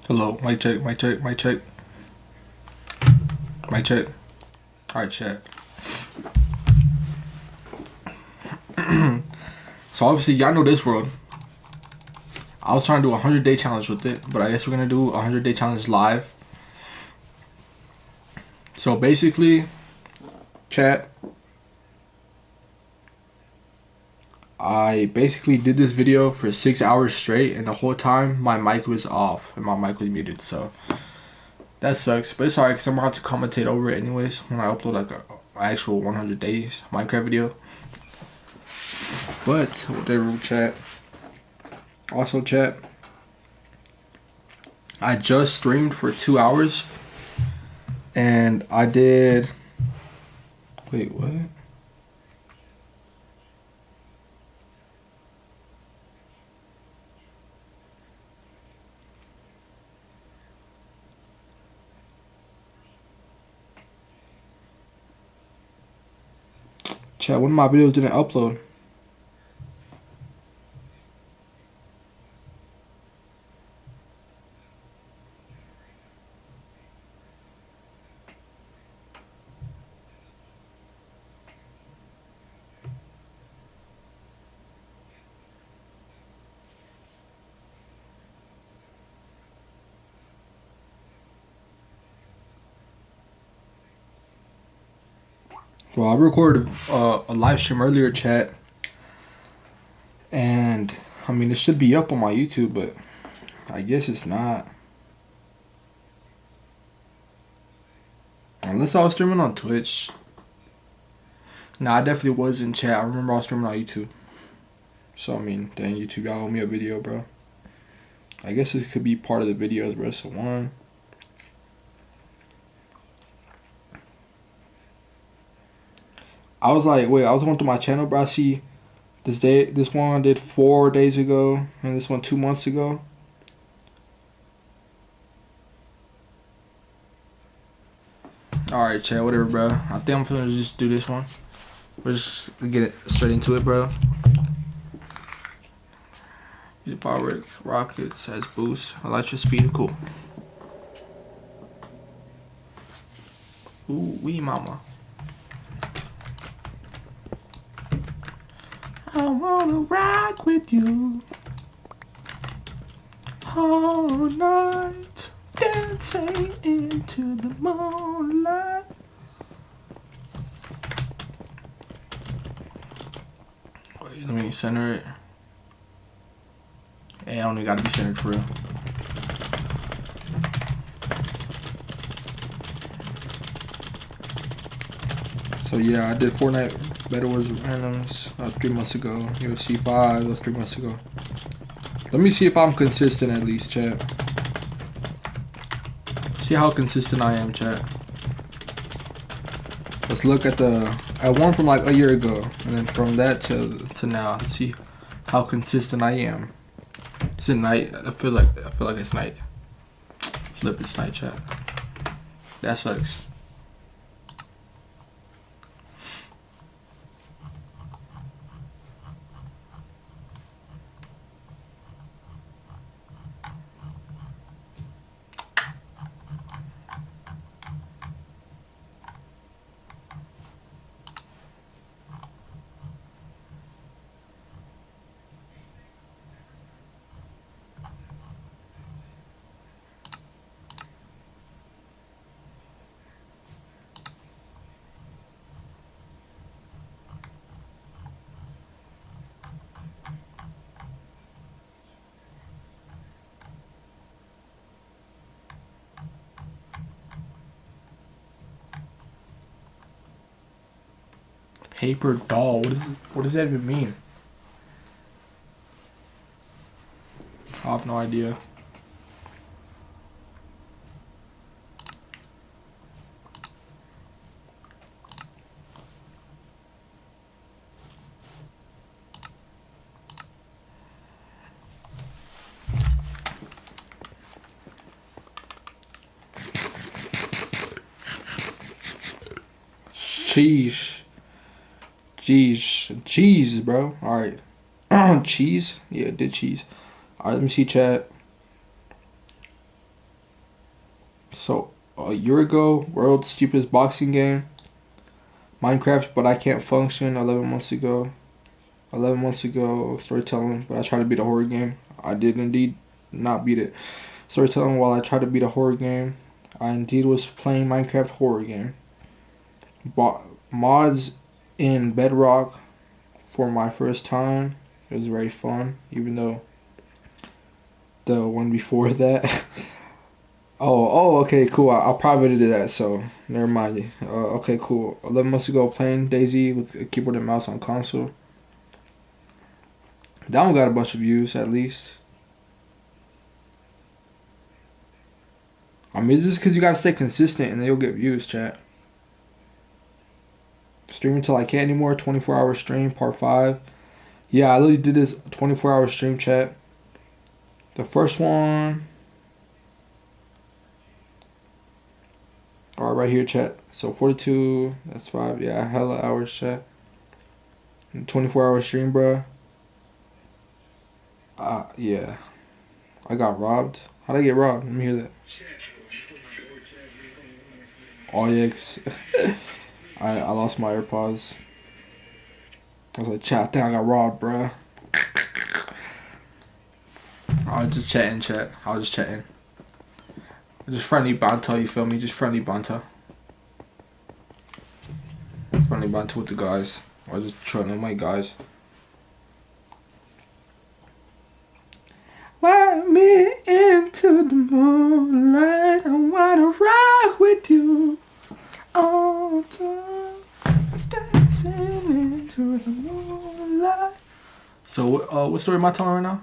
Hello, mic check, mic check, mic check, mic check. Alright, chat. So obviously y'all know this world. I was trying to do a 100-day challenge with it, but I guess we're gonna do a 100-day challenge live. So basically, chat, I basically did this video for 6 hours straight, and the whole time my mic was off and my mic was muted. So that sucks, but it's alright because I'm gonna have to commentate over it anyways when I upload like a actual 100 days Minecraft video. But whatever, chat. Also, chat, I just streamed for 2 hours and I did. Wait, what? Chat, one of my videos didn't upload. Well, I recorded a live stream earlier, chat, and I mean it should be up on my YouTube, but I guess it's not. Unless I was streaming on Twitch. Nah, I definitely was in chat. I remember I was streaming on YouTube. So I mean, dang, YouTube, y'all owe me a video, bro. I guess this could be part of the videos, bro. So one. I was like, wait, I was going through my channel, bro. I see this one I did 4 days ago, and this one 2 months ago. Alright, chat, whatever, bro. I think I'm gonna just do this one. We're just gonna get straight into it, bro. Use firework rockets as boost. Electric speed, cool. Ooh, wee mama. I wanna rock with you all night, dancing into the moonlight. Wait, let me center it. Hey, I don't even gotta be centered for real. So yeah, I did Fortnite Battle Wars randoms 3 months ago. UFC 5, that was 3 months ago. Let me see if I'm consistent at least, chat. See how consistent I am, chat. Let's look at one from like a year ago, and then from that to now. Let's see how consistent I am. Is it night? I feel like it's night. Flip, it's night, chat. That sucks. Paper doll. What does that even mean? I have no idea. Cheese. Cheese, bro. Alright. Cheese? Yeah, did cheese. Alright, let me see chat. So a year ago, world's cheapest boxing game. Minecraft, but I can't function. 11 months ago. 11 months ago, storytelling, but I tried to beat a horror game. I did indeed not beat it. Storytelling while I tried to beat a horror game. I indeed was playing Minecraft horror game. Bought mods in Bedrock for my first time. It was very fun, even though the one before that. Okay, cool. I probably did that, so never mind. Okay, cool. 11 months ago, playing Daisy with a keyboard and mouse on console. That one got a bunch of views, at least. I mean, it's just because you gotta stay consistent and then you'll get views, chat. Stream until I can't anymore. 24-hour stream, part 5. Yeah, I literally did this 24-hour stream, chat. The first one. Alright, right here, chat. So 42, that's 5. Yeah, hella hours, chat. 24-hour stream, bruh. Yeah. I got robbed. How'd I get robbed? Let me hear that. Oh, yeah. I lost my AirPods. I was like, chat, I think I got robbed, bruh. I was just chatting, chat. I was just chatting. Just friendly banter, you feel me? Just friendly banter. Friendly banter with the guys. I was just trolling my guys. Fly me into the moonlight. I wanna rock with you all time. Dancing into the moonlight. So, what story am I telling right now?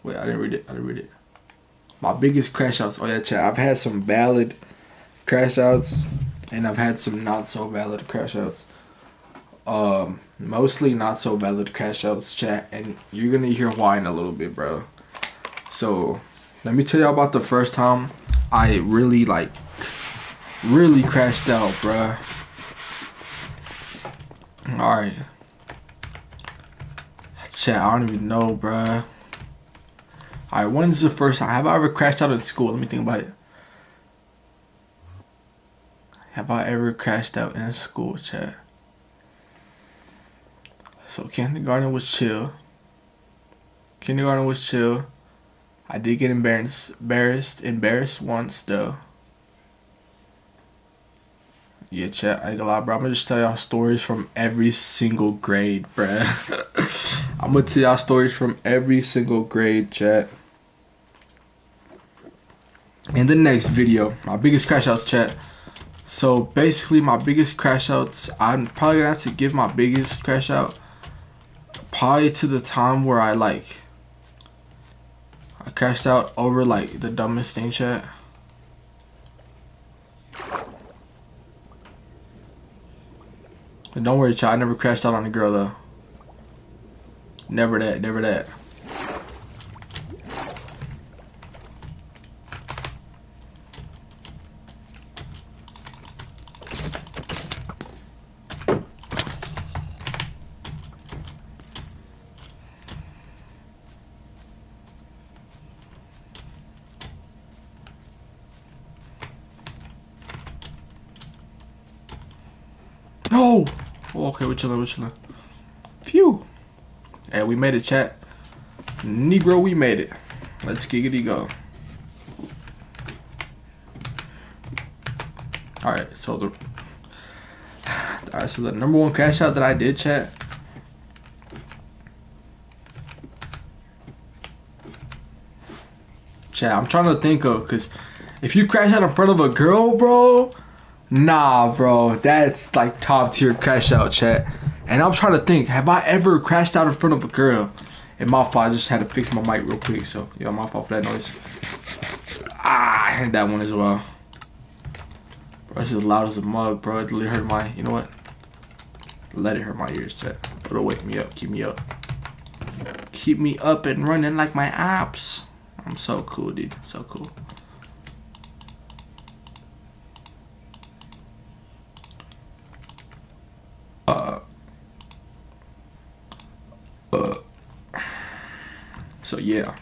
Wait, I didn't read it. My biggest crash outs. Oh yeah, chat. I've had some valid crash outs, and I've had some not so valid crash outs. Mostly not so valid crash outs, chat, and you're gonna hear why in a little bit, bro. So, let me tell y'all about the first time I really crashed out, bruh. Alright. Chat, I don't even know, bruh. Alright, when is the first time? Have I ever crashed out at school? Let me think about it. Have I ever crashed out in school, chat? So, kindergarten was chill. I did get embarrassed once, though. Yeah, chat, I ain't gonna lie, bro. I'm gonna just tell y'all stories from every single grade, bruh. I'm gonna tell y'all stories from every single grade, chat. In the next video, my biggest crash outs, chat. So basically, my biggest crash outs, I'm probably gonna have to give my biggest crash out probably to the time where I crashed out over the dumbest thing, chat. And don't worry, chat, I never crashed out on a girl though. Never that. No! Oh, okay, we're chilling. Phew! Hey, we made it, chat. Negro, we made it. Let's giggity go. Alright, so the number one crash out that I did, chat. Chat, I'm trying to think of, because if you crash out in front of a girl, bro, nah, bro, that's like top tier crash out, chat. And I'm trying to think, have I ever crashed out in front of a girl? And my fault, I just had to fix my mic real quick, so yeah, my fault for that noise. I had that one as well. Bro, it's as loud as a mug, bro. It literally hurt my, you know what? Let it hurt my ears, chat. It'll wake me up, keep me up. Keep me up and running like my apps. I'm so cool, dude, so cool. So yeah.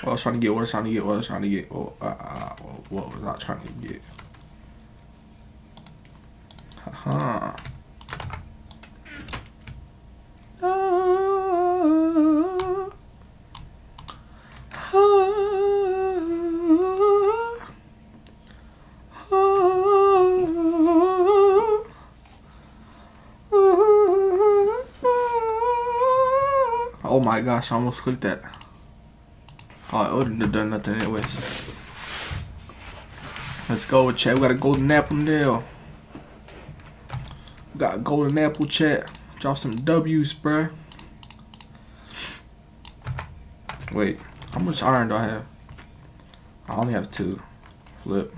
What I was trying to get, what I was trying to get, what I was trying to get, what was I trying to get? Haha. Oh my gosh, I almost clicked that. Oh, it wouldn't have done nothing anyways. Let's go, chat. We got a golden apple now. We got a golden apple, chat. Drop some W's, bruh. Wait, how much iron do I have? I only have 2. Flip.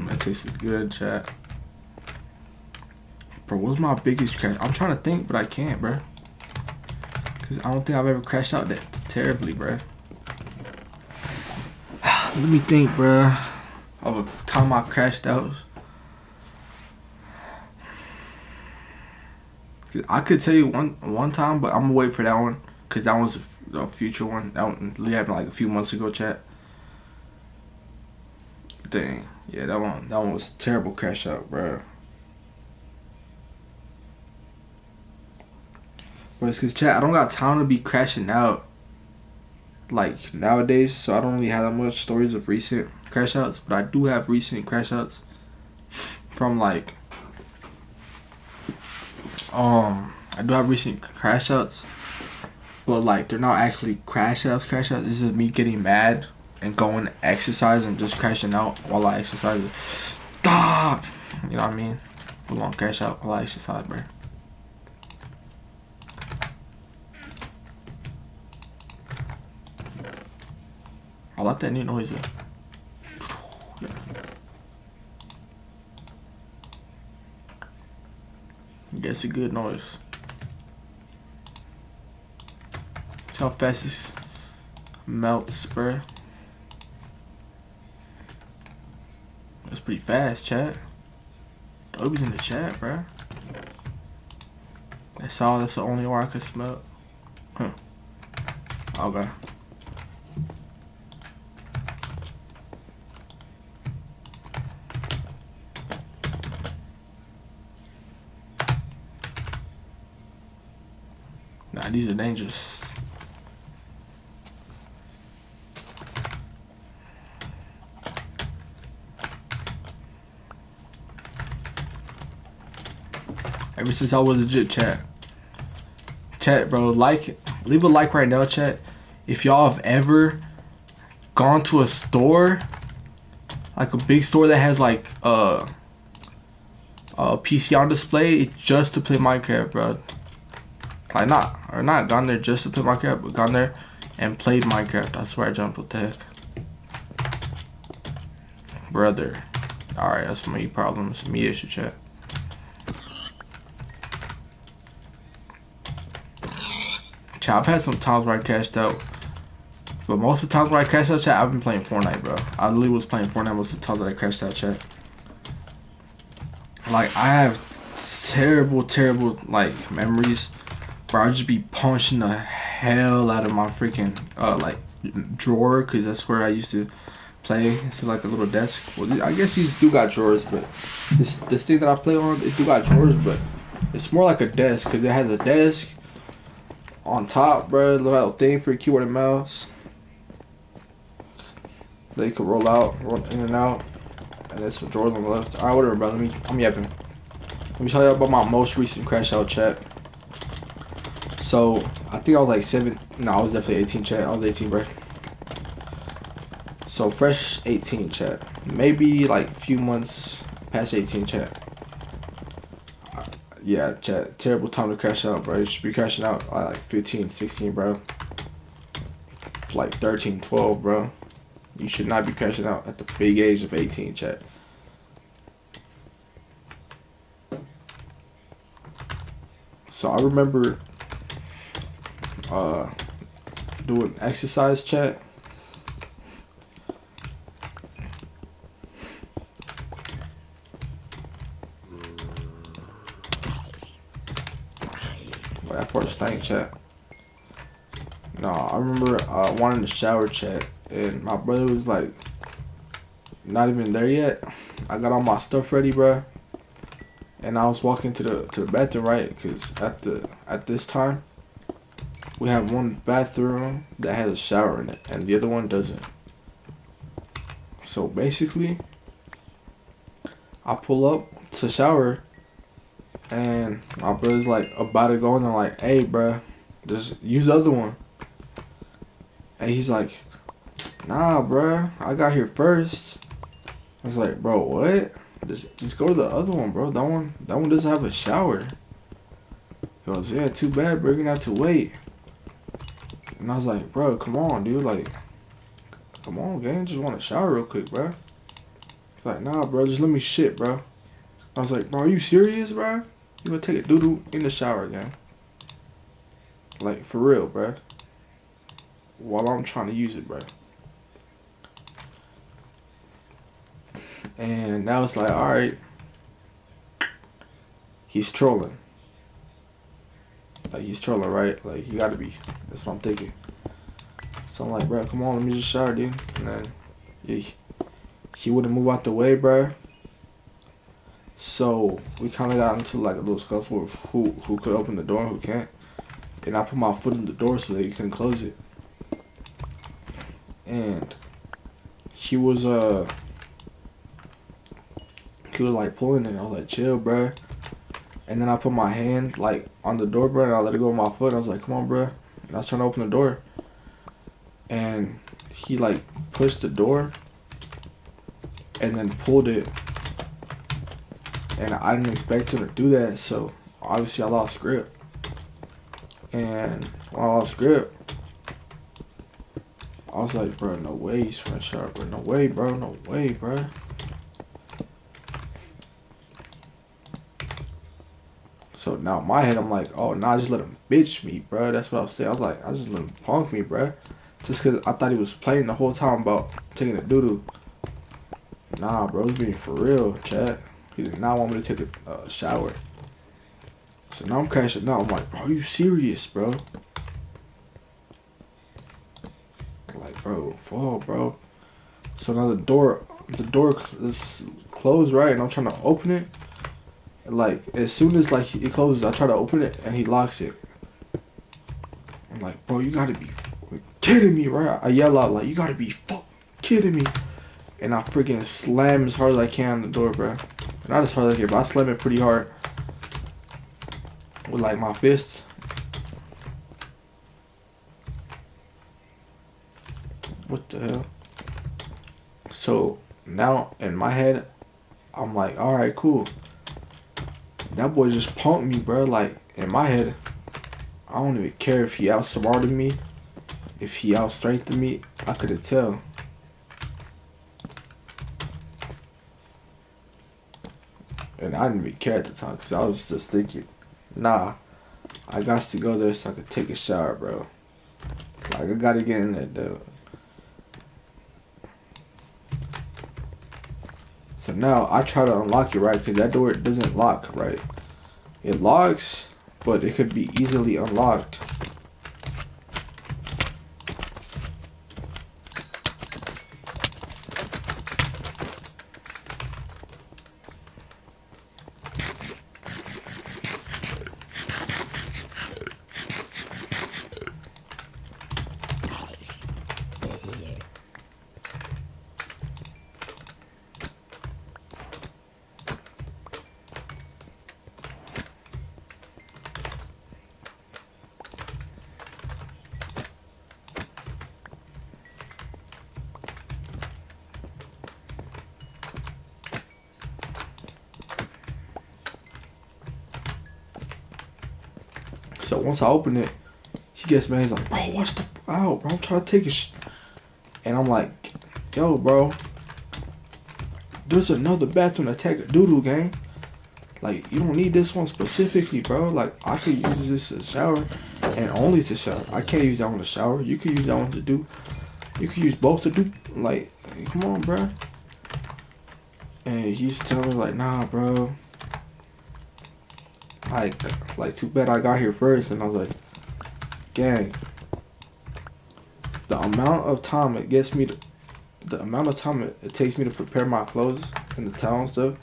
That tastes good, chat. Bro, what's my biggest crash? I'm trying to think, but I can't, bro. Because I don't think I've ever crashed out that terribly, bro. Let me think, bro. Of a time I crashed out. I could tell you one time, but I'm gonna wait for that one. Because that one's a future one. That one happened like a few months ago, chat. Dang. Yeah, that one was a terrible crash out, bro. But it's because, chat, I don't got time to be crashing out like nowadays, so I don't really have that much stories of recent crash outs, but I do have recent crash outs from like I do have recent crash outs, but like they're not actually crash outs. This is me getting mad and going to exercise and just crashing out while I exercise. Stop! You know what I mean? We won't crash out while I exercise, bro. I like that new noise though. Yeah. That's a good noise. See how fast this melts, bruh. That's pretty fast, chat. Dobie's in the chat, bruh. That's all. That's the only one I could smell. Huh. Okay. Nah, these are dangerous. Ever since I was legit, chat. Chat, bro, leave a like right now, chat. If y'all have ever gone to a store, like a big store that has like a PC on display just to play Minecraft, bro. Like not gone there just to play Minecraft, but gone there and played Minecraft. I swear I jumped with the heck. Brother. Alright, that's me problems. Me issue, chat. Chat, I've had some times where I crashed out. But most of the times where I crashed out, chat, I've been playing Fortnite, bro. I literally was playing Fortnite most of the times that I crashed out, chat. Like, I have terrible, like, memories where I just be punching the hell out of my freaking, like, drawer, because that's where I used to play. It's like a little desk. Well, I guess these do got drawers, but this thing that I play on, it do got drawers, but it's more like a desk, because it has a desk on top, bro. Little thing for your keyboard and mouse. They could roll in and out. And there's some drawers on the left. Alright, whatever, bro. I'm yapping. Let me tell you about my most recent crash out, chat. So, I think I was like 7. No, I was definitely 18, chat. I was 18, bro. So, fresh 18, chat. Maybe like a few months past 18, chat. Yeah, chat. Terrible time to crash out, bro. You should be crashing out at like 15, 16, bro. It's like 13, 12, bro. You should not be crashing out at the big age of 18, chat. So I remember doing exercise, chat. bad for a stank, chat. No, I remember wanting to shower, chat, and my brother was like, not even there yet. I got all my stuff ready, bruh, and I was walking to the bathroom, right? Cause at this time, we have one bathroom that has a shower in it, and the other one doesn't. So basically, I pull up to shower, and my brother's like about to go in. I'm like, hey, bruh, just use the other one. And he's like, nah, bruh, I got here first. I was like, bro, what? Just go to the other one, bro. That one doesn't have a shower. He goes, yeah, too bad, bro. You're gonna have to wait. And I was like, bro, come on, dude. Like, come on, gang. Just want to shower real quick, bro. He's like, nah, bro. Just let me shit, bro. I was like, bro, are you serious, bro? You gonna take a doo-doo in the shower, gang? Like, for real, bro. While I'm trying to use it, bro. And now it's like, alright. He's trolling. Like, he's trolling, right? Like, he gotta be. That's what I'm thinking. So I'm like, bro, come on, let me just shower, dude. And then he wouldn't move out the way, bro. So we kind of got into like a little scuffle of who could open the door and who can't. And I put my foot in the door so that he couldn't close it. And he was like pulling it. I was like, chill, bro. And then I put my hand like on the door, bro, and I let it go with my foot. I was like, come on, bro. And I was trying to open the door. And he like pushed the door and then pulled it. And I didn't expect him to do that, so obviously I lost grip. And when I lost grip, I was like, bro, no way he's front sharp, bro. No way, bro. No way, bro. So now in my head, I'm like, oh, nah, just let him bitch me, bro. That's what I was saying. I was like, I just let him punk me, bro. Just because I thought he was playing the whole time about taking a doo-doo. Nah, bro, he's being for real, chat. He did not want me to take a shower. So now I'm crashing out. I'm like, bro, are you serious, bro? Like, bro, fall, bro. So now the door is closed, right? And I'm trying to open it. And like, as soon as like it closes, I try to open it and he locks it. I'm like, bro, you gotta be kidding me, right? I yell out like, you gotta be kidding me. And I freaking slam as hard as I can on the door, bro. Not as hard as I can, but I slam it pretty hard. With like my fists. What the hell? So now in my head, I'm like, alright, cool. That boy just punked me, bro. Like, in my head, I don't even care if he outsmarted me, if he outstrengthened me. I couldn't tell. And I didn't even care at the time because I was just thinking, nah, I got to go there so I could take a shower, bro. Like, I gotta get in there, dude. So now I try to unlock it, right? Because that door doesn't lock, right? It locks, but it could be easily unlocked. So once I open it, he gets mad. He's like, bro, watch the out, bro. I'm trying to take a and I'm like, yo, bro, there's another bathroom to take a doodle, gang. Like, you don't need this one specifically, bro. Like, I could use this to shower and only to shower. I can't use that one to shower. You could use that one to do. You could use both to do. Like, come on, bro. And he's telling me like, nah, bro. Like too bad I got here first, and I was like, gang, the amount of time it gets me to, the amount of time it takes me to prepare my clothes and the towel and stuff,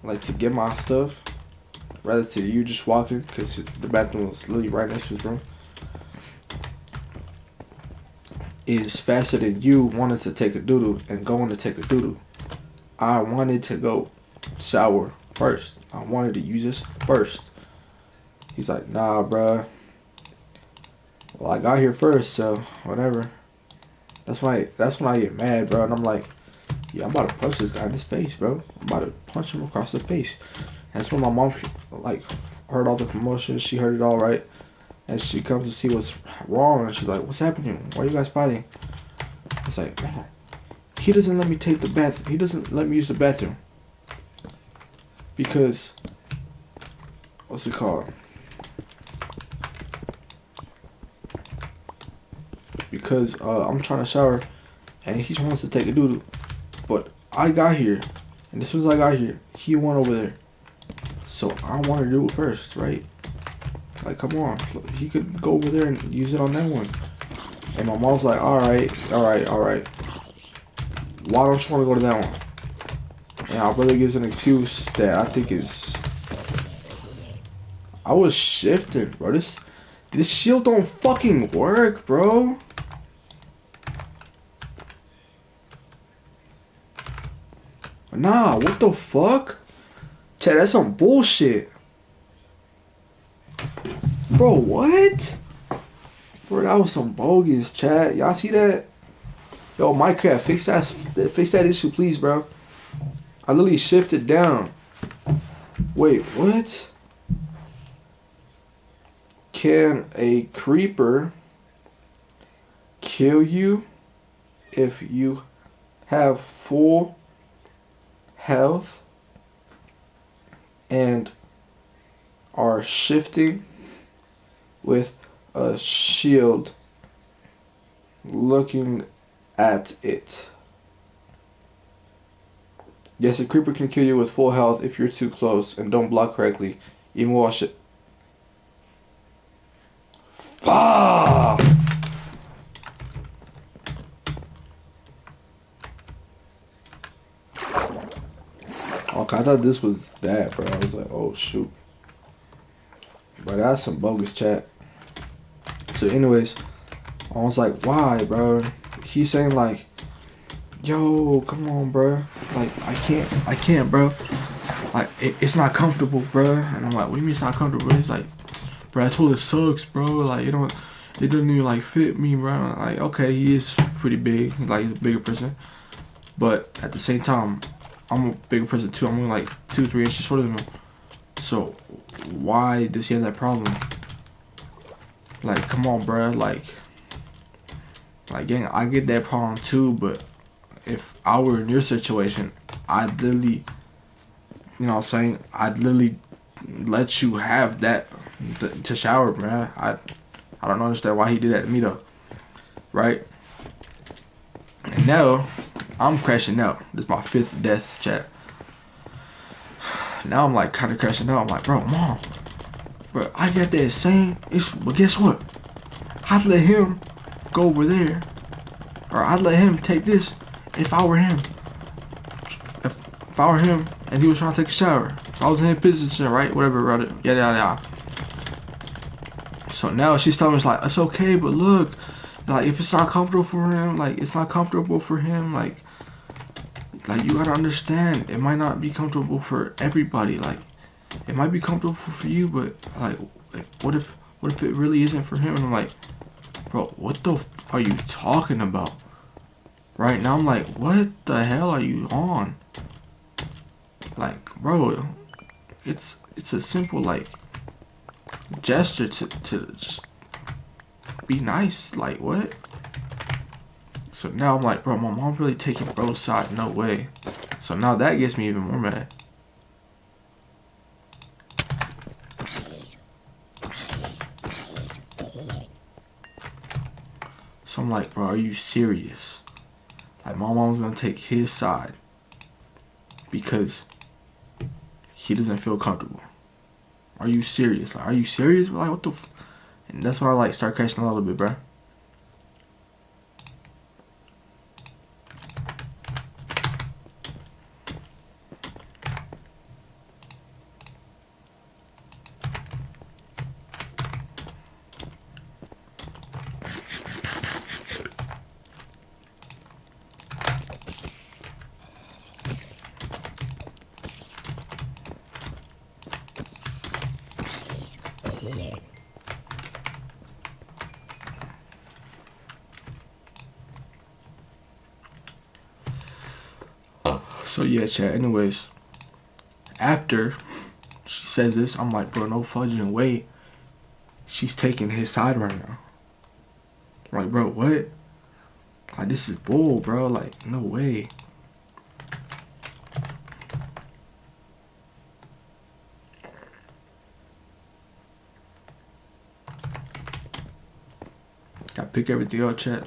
like to get my stuff, rather to you just walking, because the bathroom was literally right next to his room, is faster than you wanting to take a doodle and going to take a doodle. I wanted to go shower first. I wanted to use this first. He's like, nah, bruh. Well, I got here first, so whatever. That's when I get mad, bro. And I'm like, yeah, I'm about to punch this guy in his face, bro. I'm about to punch him across the face. That's when my mom like heard all the commotion. She heard it all, right? And she comes to see what's wrong, and she's like, what's happening? Why are you guys fighting? It's like, Mom, he doesn't let me take the bathroom. He doesn't let me use the bathroom because what's it called? Because I'm trying to shower and he wants to take a doodle. But I got here, and as soon as I got here, he went over there. So I wanted to do it first, right? Like, come on. He could go over there and use it on that one. And my mom's like, alright. Why don't you want to go to that one? And our brother gives an excuse that I think is... I was shifting, bro. This shield don't fucking work, bro. Nah, what the fuck? Chat, that's some bullshit. Bro, what? Bro, that was some bogus, chat. Y'all see that? Yo, Minecraft, fix that issue, please, bro. I literally shifted down. Wait, what? Can a creeper kill you if you have full health and are shifting with a shield looking at it? Yes, a creeper can kill you with full health if you're too close and don't block correctly, even while Fuck! Okay, I thought this was that, bro. I was like, oh shoot. But that's some bogus chat. So anyways, I was like, why, bro? He's saying like, yo, come on, bro. Like, I can't, bro. Like, it's not comfortable, bro. And I'm like, what do you mean it's not comfortable? He's like, bro, that toilet sucks, bro. Like, it doesn't even like fit me, bro. Like, okay, he is pretty big. Like, he's a bigger person. But at the same time, I'm a bigger person too. I'm only like 2-3 inches shorter than him. So why does he have that problem? Like, come on, bro. Like, gang, I get that problem too. But if I were in your situation, I'd literally, you know what I'm saying? I'd literally let you have that to shower, man. I don't understand why he did that to me though, right? And now I'm crashing out. This is my 5th death, chat. Now I'm like kind of crashing out. I'm like, bro, mom, bro, I got that same issue, but guess what? I'd let him go over there, or I'd let him take this if I were him. If I were him and he was trying to take a shower, if I was in his position, right? Whatever, yada yada yada. So now she's telling us like, it's okay, but look, like if it's not comfortable for him, like it's not comfortable for him, like you gotta understand, it might not be comfortable for everybody. Like it might be comfortable for you, but like what if it really isn't for him? And I'm like, bro, what the f are you talking about? Right now I'm like, what the hell are you on? Like, bro, it's a simple like gesture to just be nice. Like, what? So now I'm like, bro, my mom really taking bro's side. No way. So now that gets me even more mad. So I'm like, bro, are you serious? Like, my mom's gonna take his side because he doesn't feel comfortable. Are you serious? Like, are you serious? Like, what the and that's when I like start crashing a little bit, bro. So yeah, chat. Anyways, after she says this, I'm like, bro, no fudging way. She's taking his side right now. I'm like, bro, what? Like, this is bull, bro. Like, no way. Gotta pick everything up, chat.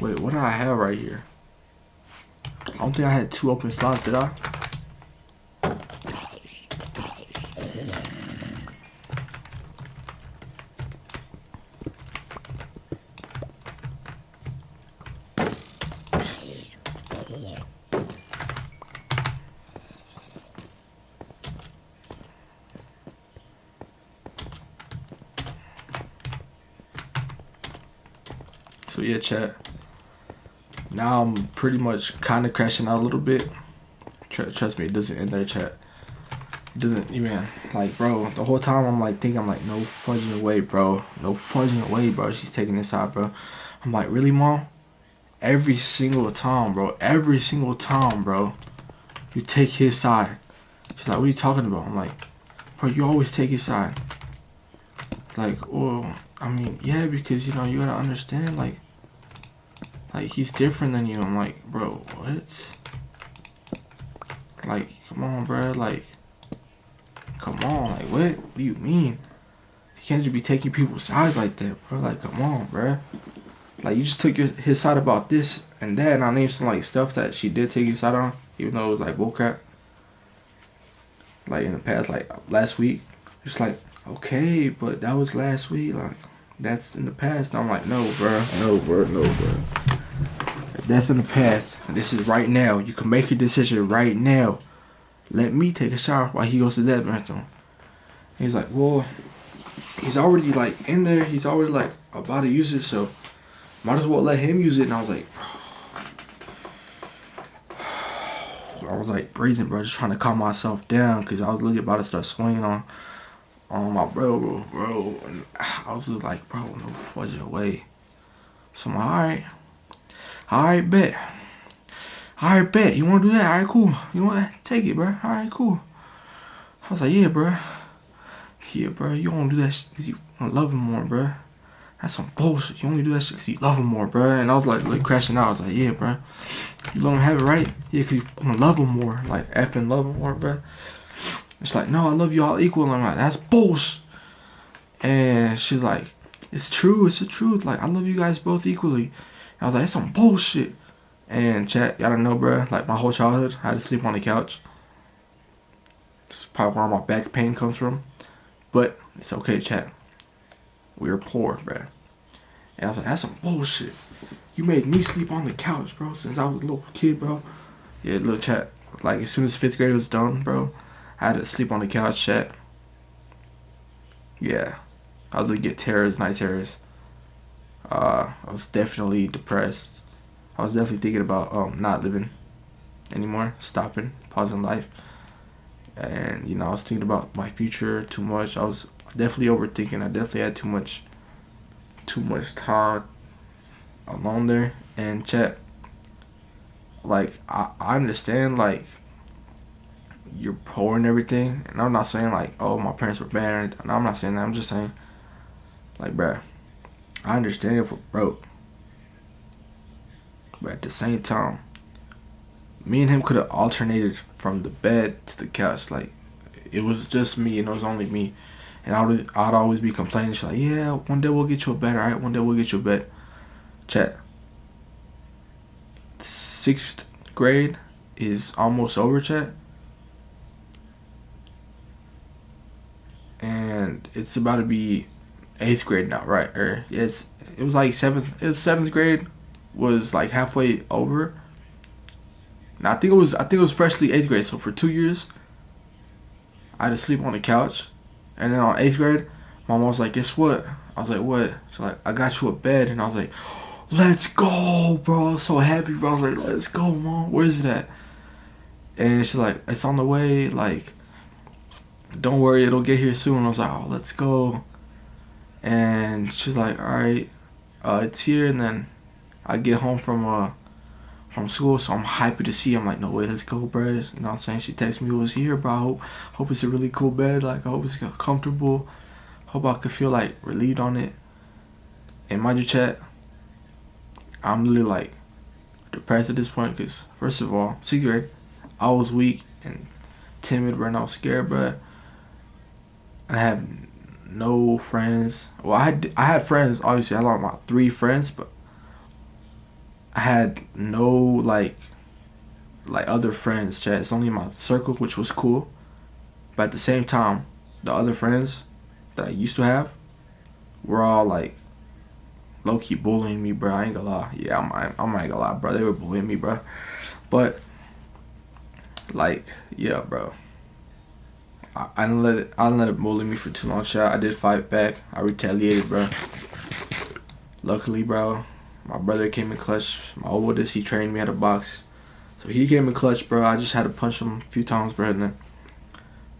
Wait, what do I have right here? I don't think I had 2 open slots, did I? So yeah, chat. Now I'm pretty much kind of crashing out a little bit. Trust me, it doesn't end there, chat. It doesn't even, like, bro, the whole time I'm like thinking, I'm like, no fudging way, bro. No fudging way, bro. She's taking this out, bro. I'm like, really, mom? Every single time, bro. Every single time, bro. You take his side. She's like, what are you talking about? I'm like, bro, you always take his side. It's like, well, I mean, yeah, because, you know, you gotta understand, like, he's different than you. I'm like, bro, what? Like, come on, bro. Like, come on. Like, what do you mean? You can't just be taking people's sides like that, bro. Like, come on, bro. Like, you just took his side about this and that, and I named some, like, stuff that she did take his side on, even though it was, like, bullcrap. Like, in the past, like, last week. It's like, okay, but that was last week. Like, that's in the past. And I'm like, no, bro. No, bro. No, bro. That's in the past. This is right now. You can make your decision right now. Let me take a shower while he goes to that bathroom. He's like, well, he's already, like, in there. He's already, like, about to use it, so might as well let him use it. And I was like, I was like breathing, bro, just trying to calm myself down because I was literally about to start swinging on my bro. And I was just like, bro, no fudging way. So I'm like, alright, bet. Alright, bet. You want to do that? Alright, cool. You know what? Take it, bro. Alright, cool. I was like, yeah, bro. Yeah, bro. You don't do that shit because you love him more, bro. That's some bullshit. You only do that shit because you love him more, bro. And I was like crashing out. I was like, yeah, bro. You let him have it, right? Yeah, because you want to love him more. Like, effing love him more, bro. It's like, no, I love you all equal. And I'm like, that's bullshit. And she's like, it's true. It's the truth. Like, I love you guys both equally. And I was like, that's some bullshit. And chat, y'all don't know, bro. Like, my whole childhood, I had to sleep on the couch. It's probably where my back pain comes from. But it's okay, chat. We were poor, bro. And I was like, that's some bullshit. You made me sleep on the couch, bro, since I was a little kid, bro. Yeah, little chat. Like, as soon as 5th grade was done, bro, I had to sleep on the couch, chat. Yeah. I was gonna get terrors, night terrors. I was definitely depressed. I was definitely thinking about not living anymore, stopping, pausing life. And, you know, I was thinking about my future too much. I was definitely overthinking. I definitely had too much time alone there. And chat, like, I understand, like, you're poor and everything. And I'm not saying, like, oh, my parents were bad. No, I'm not saying that. I'm just saying, like, bruh, I understand if we're broke. But at the same time, me and him could have alternated from the bed to the couch. Like, it was just me, and it was only me. And I'd always be complaining. She's like, yeah, one day we'll get you a bed, alright? One day we'll get you a bed. Chat. 6th grade is almost over, chat. And it's about to be 8th grade now, right? Or it was like 7th grade was like halfway over. Now I think it was freshly 8th grade. So for 2 years, I had to sleep on the couch. And then on 8th grade, my mom was like, guess what? I was like, what? She's like, I got you a bed. And I was like, let's go, bro. I was so happy, bro. I was like, let's go, mom. Where is it at? And she's like, it's on the way. Like, don't worry, it'll get here soon. I was like, oh, let's go. And she's like, all right, it's here. And then I get home from school, so I'm happy to see. I'm like, no way, let's go, bro. You know what I'm saying? She texted me it was here, bro. Hope it's a really cool bed. Like, I hope it's comfortable. Hope I could feel like relieved on it. And mind you, chat, I'm really like depressed at this point because first of all, 6th grade, I was weak and timid, bro, and I was scared, bro. I have no friends. Well, I had friends. Obviously, I had about 3 friends, but I had no like other friends. Chat. It's only my circle, which was cool. But at the same time, the other friends that I used to have were all like low key bullying me, bro. I ain't gonna lie. Yeah, I'm not gonna lie, bro. They were bullying me, bro. But like, yeah, bro. I didn't let it bully me for too long, chat. I did fight back. I retaliated, bro. Luckily, bro, my brother came in clutch. My oldest, he trained me how to box. So he came in clutch, bro. I just had to punch him a few times, bro. And then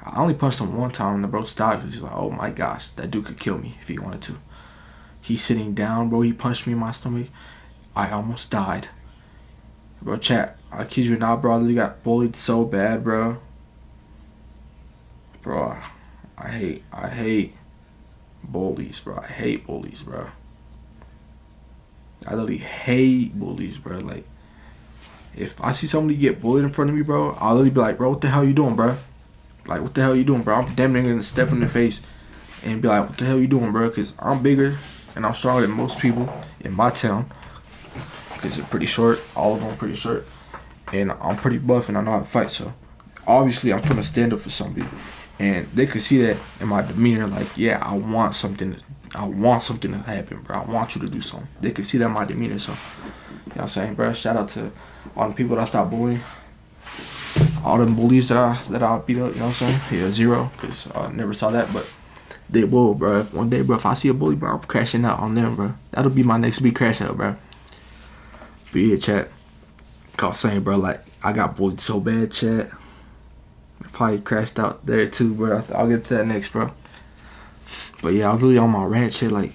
I only punched him one time, and the bro stopped. He's like, oh my gosh, that dude could kill me if he wanted to. He's sitting down, bro. He punched me in my stomach. I almost died. Bro, chat, I kid you not, bro. I really got bullied so bad, bro. Bro, I hate bullies, bro. I hate bullies, bro. I literally hate bullies, bro. Like, if I see somebody get bullied in front of me, bro, I'll literally be like, bro, what the hell you doing, bro? Like, what the hell you doing, bro? I'm damn near gonna step in the face and be like, what the hell you doing, bro? Because I'm bigger and I'm stronger than most people in my town. Because they're pretty short. All of them are pretty short. And I'm pretty buff and I know how to fight. So, obviously, I'm trying to stand up for somebody. And they could see that in my demeanor. Like, yeah, I want something to happen, bro. I want you to do something. They could see that in my demeanor. So, you know what I'm saying, bro? Shout out to all the people that I stopped bullying. All them bullies that I beat up, you know what I'm saying? Yeah, 0, because I never saw that, but they will, bro. One day, bro, if I see a bully, bro, I'm crashing out on them, bro. That'll be my next big crash out, bro. But yeah, chat. Like I was saying, bro, like, I got bullied so bad, chat. I probably crashed out there too, bro. I'll get to that next, bro. But yeah, I was really on my rant, shit, like,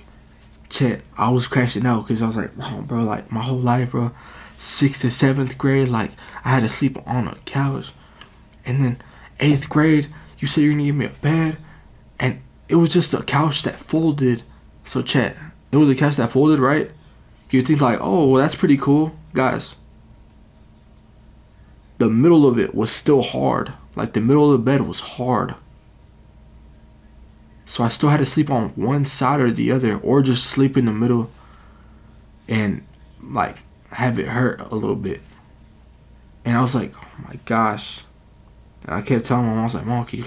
chat, I was crashing out because I was like, oh, bro, like, my whole life, bro, 6th to 7th grade, like, I had to sleep on a couch. And then 8th grade, you said you're gonna give me a bed, and it was just a couch that folded. So chat, it was a couch that folded, right? You think like, oh, well, that's pretty cool, guys. The middle of it was still hard. Like, the middle of the bed was hard. So I still had to sleep on one side or the other, or just sleep in the middle and like have it hurt a little bit. And I was like, oh my gosh. And I kept telling my mom, I was like, Mom, can you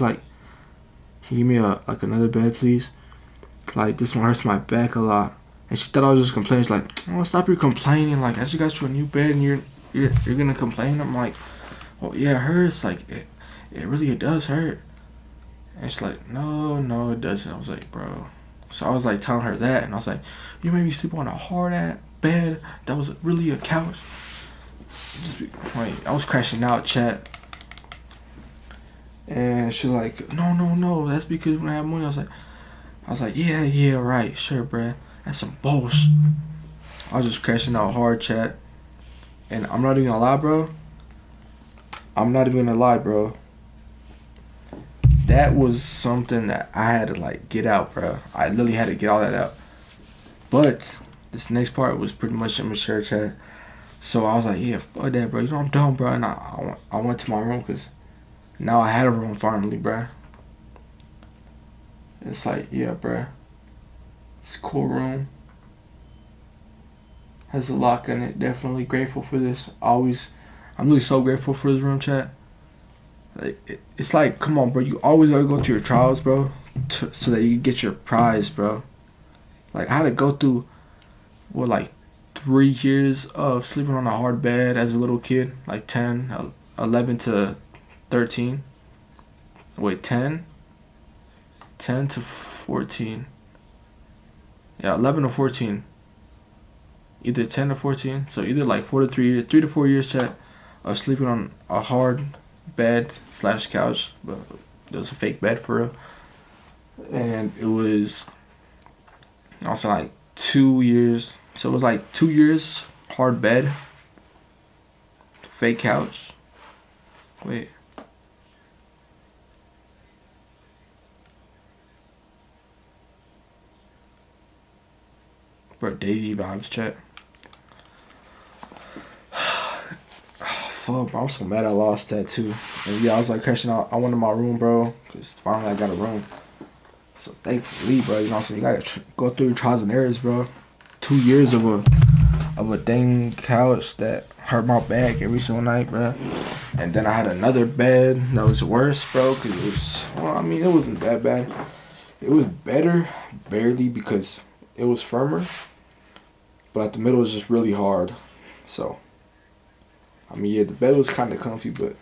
give me like another bed, please? Like, this one hurts my back a lot. And she thought I was just complaining. She's like, oh, stop your complaining. Like, I just got you a new bed and you're gonna complain. I'm like, well, yeah, it hurts. Like, it really does hurt. And she's like, no, it doesn't. I was like, bro. So I was like telling her that, and I was like, you made me sleep on a hard ass bed that was really a couch. Like, I was crashing out, chat. And she's like, no, that's because when I have money. I was like, yeah, right, sure, bruh. That's some bullshit. I was just crashing out hard, chat. And I'm not even gonna lie, bro. That was something that I had to like get out, bro. I literally had to get all that out. But this next part was pretty much immature, chat. So I was like, yeah, fuck that, bro. You know I'm done, bro. And I went to my room because now I had a room finally, bro. It's like, yeah, bro. It's a cool room. Has a lock in it. Definitely grateful for this. I'm really so grateful for this room, chat. Like, it's like, come on, bro. You always gotta go through your trials, bro, so that you can get your prize, bro. Like, I had to go through, what, like 3 years of sleeping on a hard bed as a little kid, like 10, 11 to 13. Wait, 10 to 14. Yeah, 11 to 14. Either 10 to 14. So either like 3 to 4 years, chat, of sleeping on a hard bed slash couch, but it was a fake bed for real. And it was also like 2 years. So it was like 2 years hard bed, fake couch. Wait. Bro, Daisy vibes, chat. Fuck, bro, I'm so mad I lost that too. And yeah, I was like crashing out. I went to my room, bro, because finally I got a room. So thankfully, bro, you know what I'm saying? You gotta go through your trials and errors, bro. 2 years of a dang couch that hurt my back every single night, bro. And then I had another bed that was worse, bro, because it was, well, I mean, it wasn't that bad. It was better, barely, because it was firmer. But at the middle, it was just really hard. So, I mean, yeah, the bed was kind of comfy, but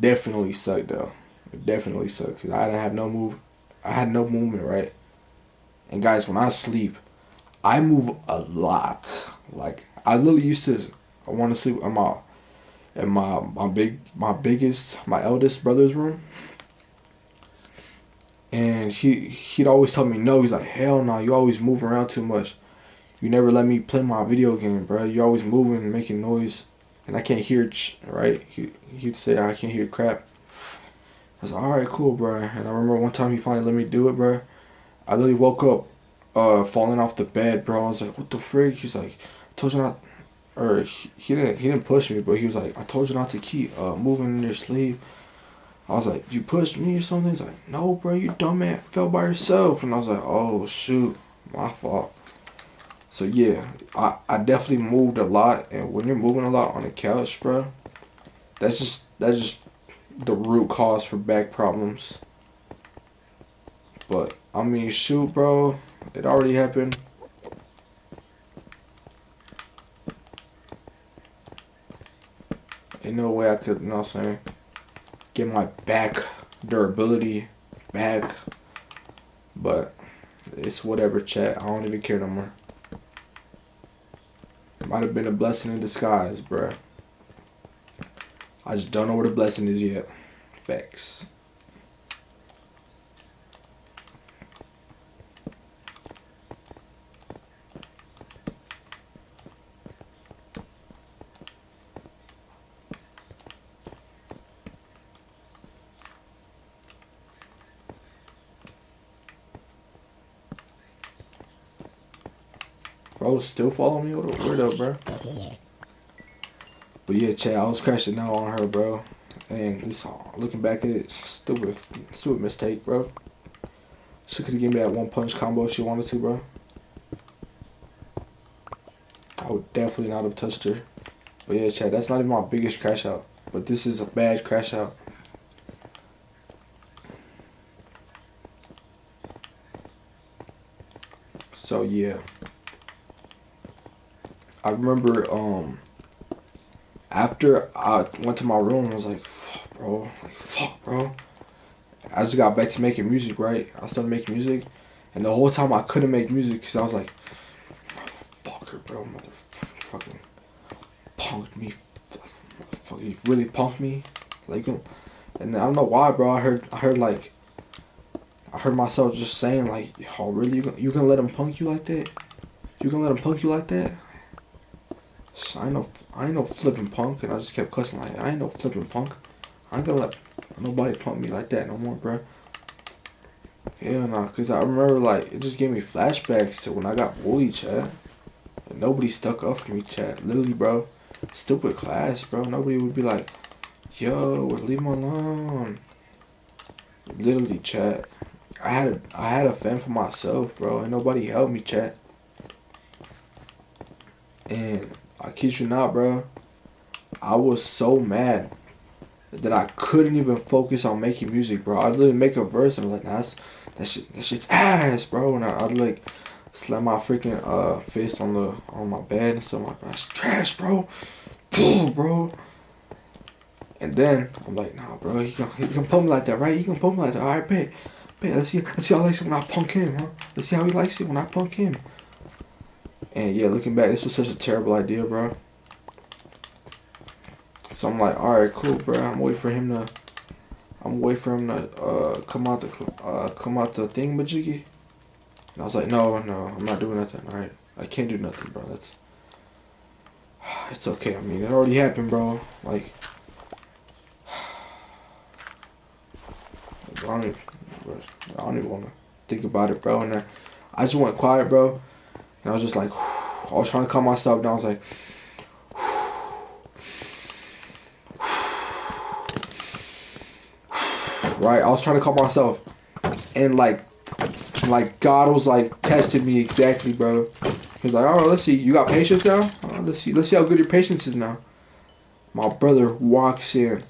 definitely sucked, though. It definitely sucked, because I didn't have no move. I had no movement, right? And guys, when I sleep, I move a lot. Like, I literally used to, I want to sleep my eldest brother's room, and he'd always tell me no. He's like, hell no, you always move around too much. You never let me play my video game, bro. You're always moving and making noise, and I can't hear right. He'd say I can't hear crap. I was like, all right, cool, bro. And I remember one time he finally let me do it, bro. I literally woke up, falling off the bed, bro. I was like, what the frick? He's like, I told you not. Or he didn't push me, but he was like, I told you not to keep moving in your sleep. I was like, you pushed me or something? He's like, no, bro, you dumb man, fell by yourself. And I was like, oh shoot, my fault. So yeah, I definitely moved a lot, and when you're moving a lot on the couch, bro, that's just the root cause for back problems. But I mean, shoot, bro, it already happened. Ain't no way I could, you know what I'm saying, get my back durability back. But it's whatever, chat. I don't even care no more. Might have been a blessing in disguise, bruh. I just don't know where the blessing is yet. Facts. Bro, still follow me? What a weirdo, bro. But yeah, chat, I was crashing out on her, bro. And it's looking back at it, stupid mistake, bro. She could have given me that one punch combo if she wanted to, bro. I would definitely not have touched her. But yeah, chat, that's not even my biggest crash out. But this is a bad crash out. So yeah. I remember after I went to my room, I was like, fuck, bro. I just got back to making music, right? I started making music, and the whole time I couldn't make music because I was like, motherfucker, bro, motherfucking punked me, like, motherfucker, you really punked me, like, and I don't know why, bro. I heard myself just saying like, oh, really, you gonna let him punk you like that? You gonna let him punk you like that? I ain't no flipping punk, and I just kept cussing like, I ain't no flipping punk. I ain't gonna let nobody punk me like that no more, bro. Hell no, cause I remember like it just gave me flashbacks to when I got bullied, chat. And nobody stuck up for me, chat. Literally, bro. Stupid class, bro. Nobody would be like, yo, leave him alone. Literally, chat. I had a fan for myself, bro, and nobody helped me, chat. And I kid you not, bro. I was so mad that I couldn't even focus on making music, bro. I'd literally make a verse and I'm like, nah, that shit's ass, bro. And I'd like slam my freaking fist on my bed and stuff. I'm like, that's trash, bro. Bro. And then I'm like, nah, bro, he can pump me like that, right? He can pump me like that. All right, bet. Let's see how he likes it when I punk him, huh? Let's see how he likes it when I punk him. And yeah, looking back, this was such a terrible idea, bro. So I'm like, all right, cool, bro. I'm waiting for him to come out the thingamajiggy. And I was like, no, I'm not doing nothing. All right, I can't do nothing, bro. It's okay. I mean, it already happened, bro. Like, I don't even want to think about it, bro. And I just went quiet, bro. And I was just like, I was trying to calm myself down. I was like, right. I was trying to calm myself, and like God was like testing me exactly, bro. He was like, all right, let's see. You got patience now? Let's see how good your patience is now. My brother walks in,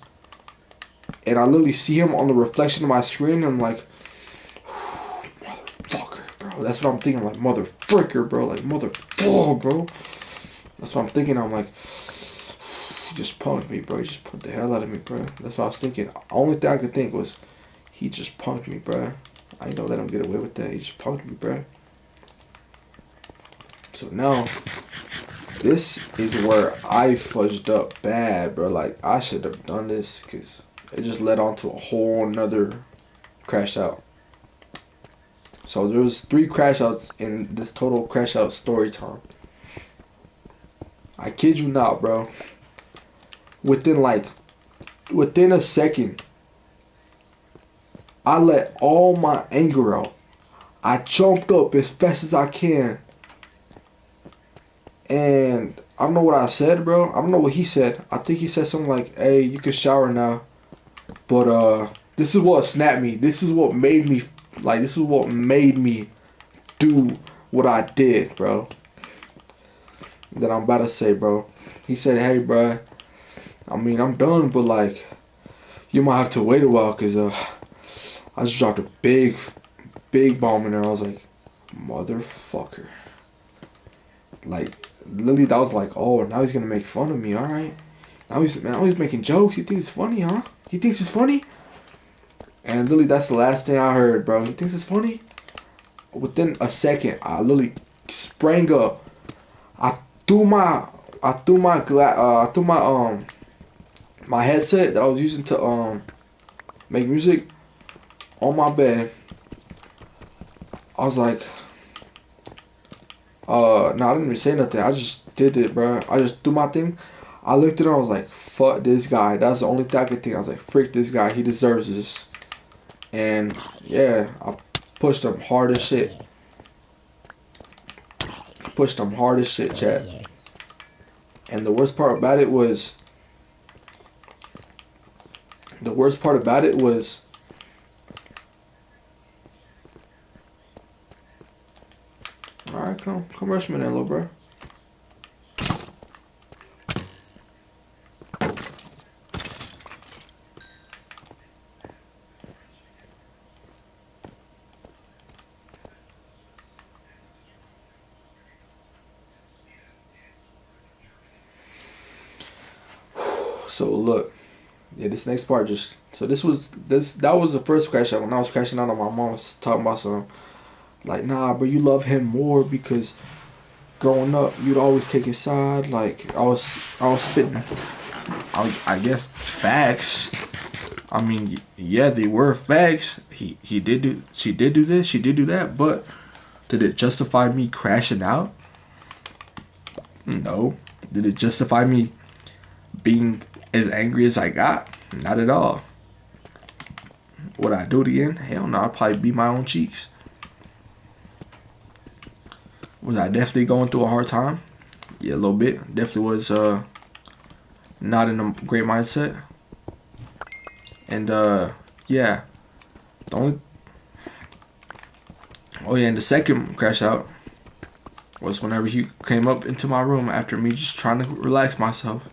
and I literally see him on the reflection of my screen, and I'm like, motherfucker, bro. That's what I'm thinking. Like, motherfucker, bro. Like, motherfucker, bro. That's what I'm thinking. I'm like, he just punked me, bro. He just punked the hell out of me, bro. That's what I was thinking. The only thing I could think was, he just punked me, bro. I ain't gonna let him get away with that. He just punked me, bro. So now, this is where I fudged up bad, bro. Like, I should have done this, because it just led on to a whole nother crash out. So there was 3 crash outs in this total crash out story time. I kid you not, bro. Within a second, I let all my anger out. I jumped up as fast as I can. And I don't know what I said, bro. I don't know what he said. I think he said something like, hey, you can shower now. But this is what snapped me. This is what made me do what I did, bro. That I'm about to say, bro. He said, hey, bro. I mean, I'm done, but like, you might have to wait a while, cause I just dropped a big bomb in there. I was like, motherfucker. Like, literally, that was like, oh, now he's gonna make fun of me. All right. Now he's making jokes. He thinks it's funny, huh? He thinks it's funny. And literally, that's the last thing I heard, bro. He thinks it's funny. Within a second, I literally sprang up. I threw my my headset that I was using to make music on my bed. I was like, no, I didn't even say nothing. I just did it, bro. I just threw my thing. I looked at him. I was like, fuck this guy. That's the only thing I could think. I was like, freak this guy. He deserves this. And yeah, I pushed him hard as shit. Pushed him hard as shit, chat. And the worst part about it was, alright, come rush me then, little bro. So look, yeah, this next part just, so that was the first crash out. When I was crashing out on my mom, was talking about some, like, nah, bro, you love him more because growing up, you'd always take his side. Like, I was spitting, I guess, facts. I mean, yeah, they were facts. She did do this, she did do that, but did it justify me crashing out? No. Did it justify me being as angry as I got? Not at all. Would I do it again? Hell no, I'd probably beat my own cheeks. Was I definitely going through a hard time? Yeah, a little bit. Definitely was not in a great mindset. And yeah, the only oh yeah, and the second crash out was whenever he came up into my room after me just trying to relax myself.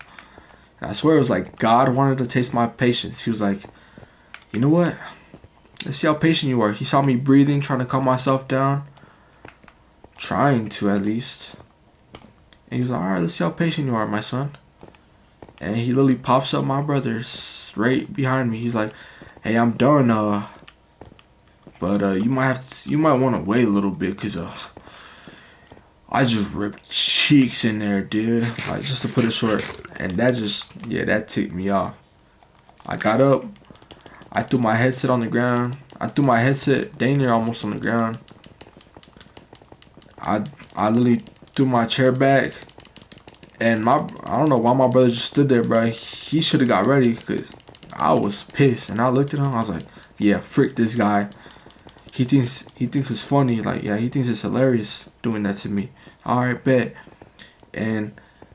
And I swear it was like God wanted to taste my patience. He was like, you know what? Let's see how patient you are. He saw me breathing, trying to calm myself down. Trying to, at least. And he was like, alright, let's see how patient you are, my son. And he literally pops up my brother straight behind me. He's like, hey, I'm done, but you might want to wait a little bit, cause I just ripped cheeks in there, dude. Like, just to put it short. And that just, yeah, that ticked me off. I got up. I threw my headset on the ground. I threw my headset dang near almost on the ground. I literally threw my chair back. And I don't know why my brother just stood there, bro. He should have got ready, cause I was pissed. And I looked at him. I was like, yeah, frick this guy. He thinks it's funny. Like, yeah, he thinks it's hilarious doing that to me. Alright, bet. And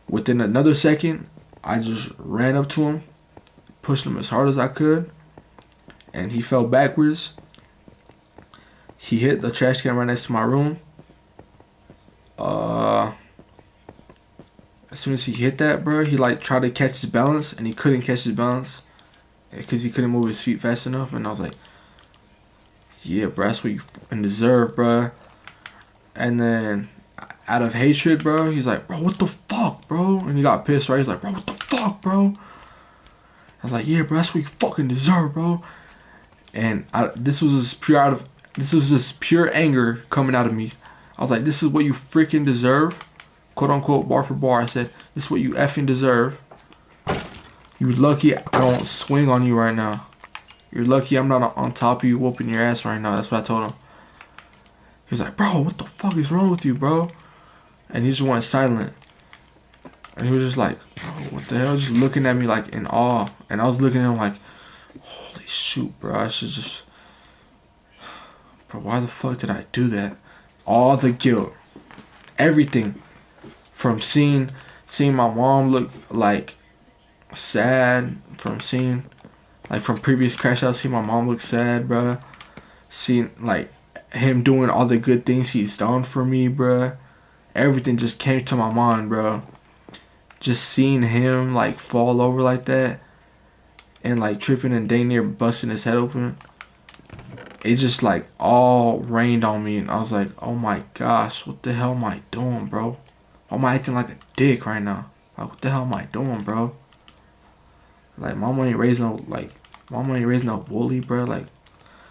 within another second, I just ran up to him, pushed him as hard as I could, and he fell backwards. He hit the trash can right next to my room. As soon as he hit that, bro, he like tried to catch his balance, and he couldn't catch his balance because he couldn't move his feet fast enough. And I was like, yeah, bro, that's what you fucking deserve, bro. And then out of hatred, bro, he's like, bro, what the fuck, bro? And he got pissed, right? He's like, bro, what the fuck, bro? I was like, yeah, bro, that's what you fucking deserve, bro. And this was just pure anger coming out of me. I was like, this is what you freaking deserve, quote unquote, bar for bar. I said, this is what you effing deserve. You lucky I don't swing on you right now. You're lucky I'm not on top of you whooping your ass right now. That's what I told him. He was like, bro, what the fuck is wrong with you, bro? And he just went silent. And he was just like, bro, what the hell? Just looking at me like in awe. And I was looking at him like, holy shoot, bro. I should just... Bro, why the fuck did I do that? All the guilt. Everything. From seeing my mom look like sad. From seeing... Like from previous crash outs, seeing my mom look sad, bro. Seeing like him doing all the good things he's done for me, bro. Everything just came to my mind, bro. Just seeing him like fall over like that and like tripping and dang near busting his head open, it just like all rained on me. And I was like, oh my gosh, what the hell am I doing, bro? Why am I acting like a dick right now? Like, what the hell am I doing, bro? Like, mama ain't raising no bully, bro. Like,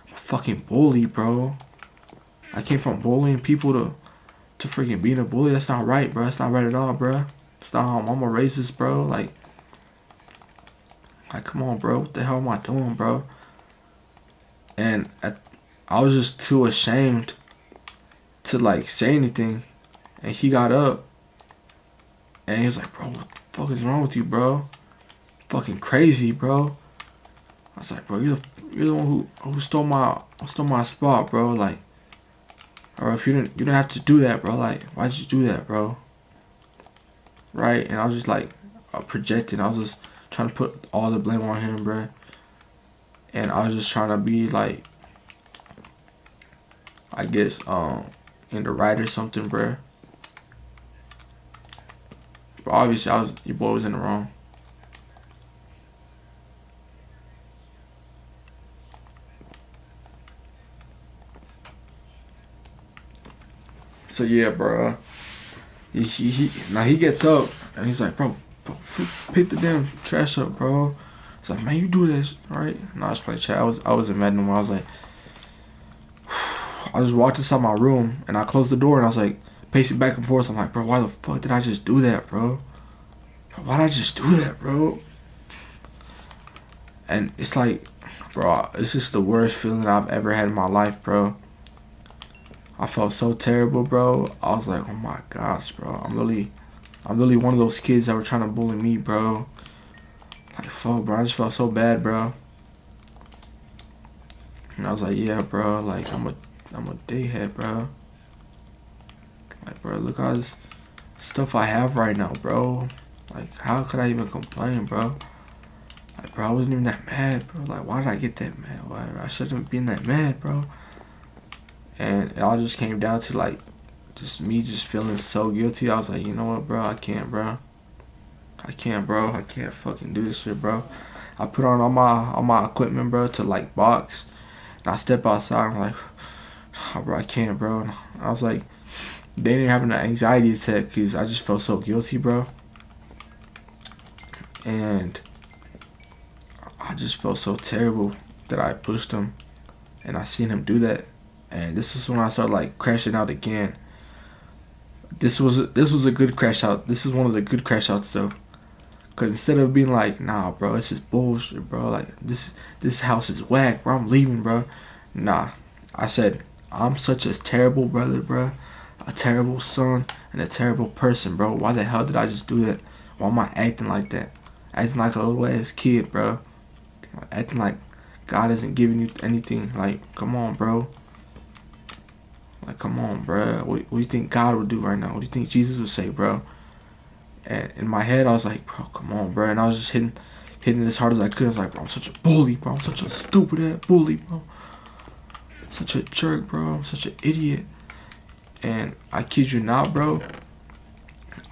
I'm a fucking bully, bro. I came from bullying people to freaking being a bully. That's not right, bro. That's not right at all, bro. That's not how mama raises, bro. Like, come on, bro. What the hell am I doing, bro? And I was just too ashamed to like say anything. And he got up and he was like, bro, what the fuck is wrong with you, bro? Fucking crazy, bro. I was like, bro, you're the one who stole my spot, bro. Like, or if you didn't have to do that, bro. Like, why'd you do that, bro? Right? And I was just like projecting. I was just trying to put all the blame on him, bro. And I was just trying to be like, I guess, in the right or something, bro. But obviously, your boy was in the wrong. So yeah, bro. Now he gets up and he's like, bro, pick the damn trash up, bro. It's like, man, you do this, right? And I was playing chat. I was imagining when I was like, I just walked inside my room and I closed the door and I was like, pacing back and forth. I'm like, bro, why the fuck did I just do that, bro? Why did I just do that, bro? And it's like, bro, it's just the worst feeling I've ever had in my life, bro. I felt so terrible, bro. I was like, oh my gosh, bro. I'm really one of those kids that were trying to bully me, bro. Like, fuck, bro. I just felt so bad, bro. And I was like, yeah, bro. Like, I'm a dickhead, bro. Like, bro, look at all this stuff I have right now, bro. Like, how could I even complain, bro? Like, bro, I wasn't even that mad, bro. Like, why did I get that mad? Why I shouldn't be that mad, bro. And it all just came down to like, just me just feeling so guilty. I was like, you know what, bro? I can't, bro. I can't, bro. I can't fucking do this shit, bro. I put on all my equipment, bro, to like box. And I step outside. I'm like, oh, bro, I can't, bro. And I was like, they didn't have an anxiety attack because I just felt so guilty, bro. And I just felt so terrible that I pushed him, and I seen him do that. And this is when I started like crashing out again. This was a good crash out. This is one of the good crash outs though. Cause instead of being like, nah, bro, it's just bullshit, bro. Like this house is whack, bro. I'm leaving, bro. Nah, I said I'm such a terrible brother, bro. A terrible son and a terrible person, bro. Why the hell did I just do that? Why am I acting like that? Acting like a little ass kid, bro. Acting like God isn't giving you anything. Like, come on, bro. Like, come on, bro. What do you think God would do right now? What do you think Jesus would say, bro? And in my head, I was like, bro, come on, bro. And I was just hitting it as hard as I could. I was like, bro, I'm such a bully, bro. I'm such a stupid ass bully, bro. Such a jerk, bro. I'm such an idiot. And I kid you not, bro.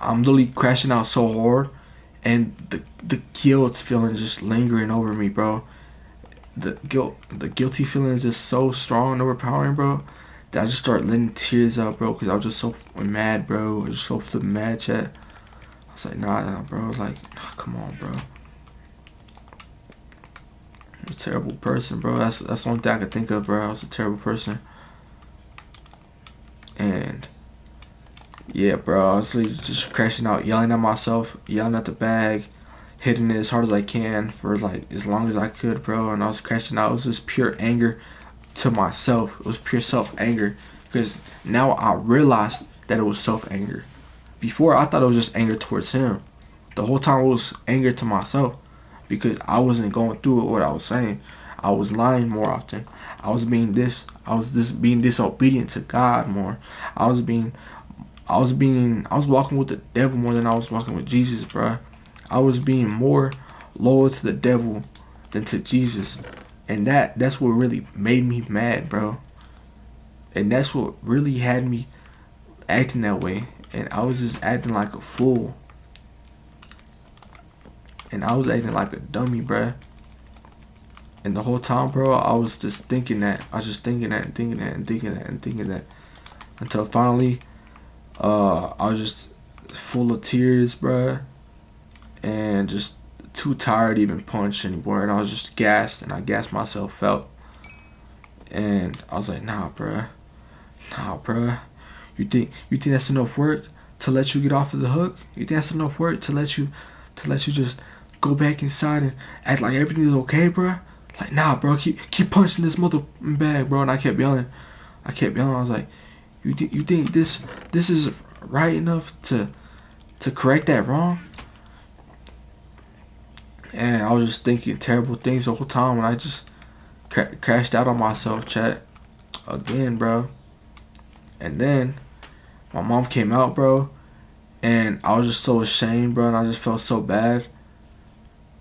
I'm literally crashing out so hard, and the guilt feeling just lingering over me, bro. The guilty feeling is just so strong and overpowering, bro, that I just start letting tears out, bro, because I was just so mad, bro. I was just so flipping mad, chat. I was like, nah, bro. I was like, nah, come on, bro. I'm a terrible person, bro. That's the only thing I could think of, bro. I was a terrible person. And yeah, bro, I was literally just crashing out, yelling at myself, yelling at the bag, hitting it as hard as I can for like as long as I could, bro. And I was crashing out. It was just pure anger to myself. It was pure self anger, because now I realized that it was self anger. Before I thought it was just anger towards him. The whole time it was anger to myself, because I wasn't going through what I was saying. I was lying more often. I was being being disobedient to God more. I was walking with the devil more than I was walking with Jesus, bro. I was being more loyal to the devil than to Jesus. And that's what really made me mad, bro. And that's what really had me acting that way. And I was just acting like a fool. And I was acting like a dummy, bro. And the whole time, bro, I was just thinking that. I was just thinking that and thinking that and thinking that and thinking that. Until finally, I was just full of tears, bro. And just too tired to even punch anymore. And I was just gassed. And I gassed myself out. And I was like, nah, bro. Nah, bro. You think that's enough work to let you get off of the hook? You think that's enough work to let you just go back inside and act like everything is okay, bro? Like, nah, bro. Keep punching this mother bag, bro. And I kept yelling. I was like, you think this is right enough to correct that wrong? And I was just thinking terrible things the whole time, and I just crashed out on myself, chat, again, bro. And then my mom came out, bro, and I was just so ashamed, bro, and I just felt so bad.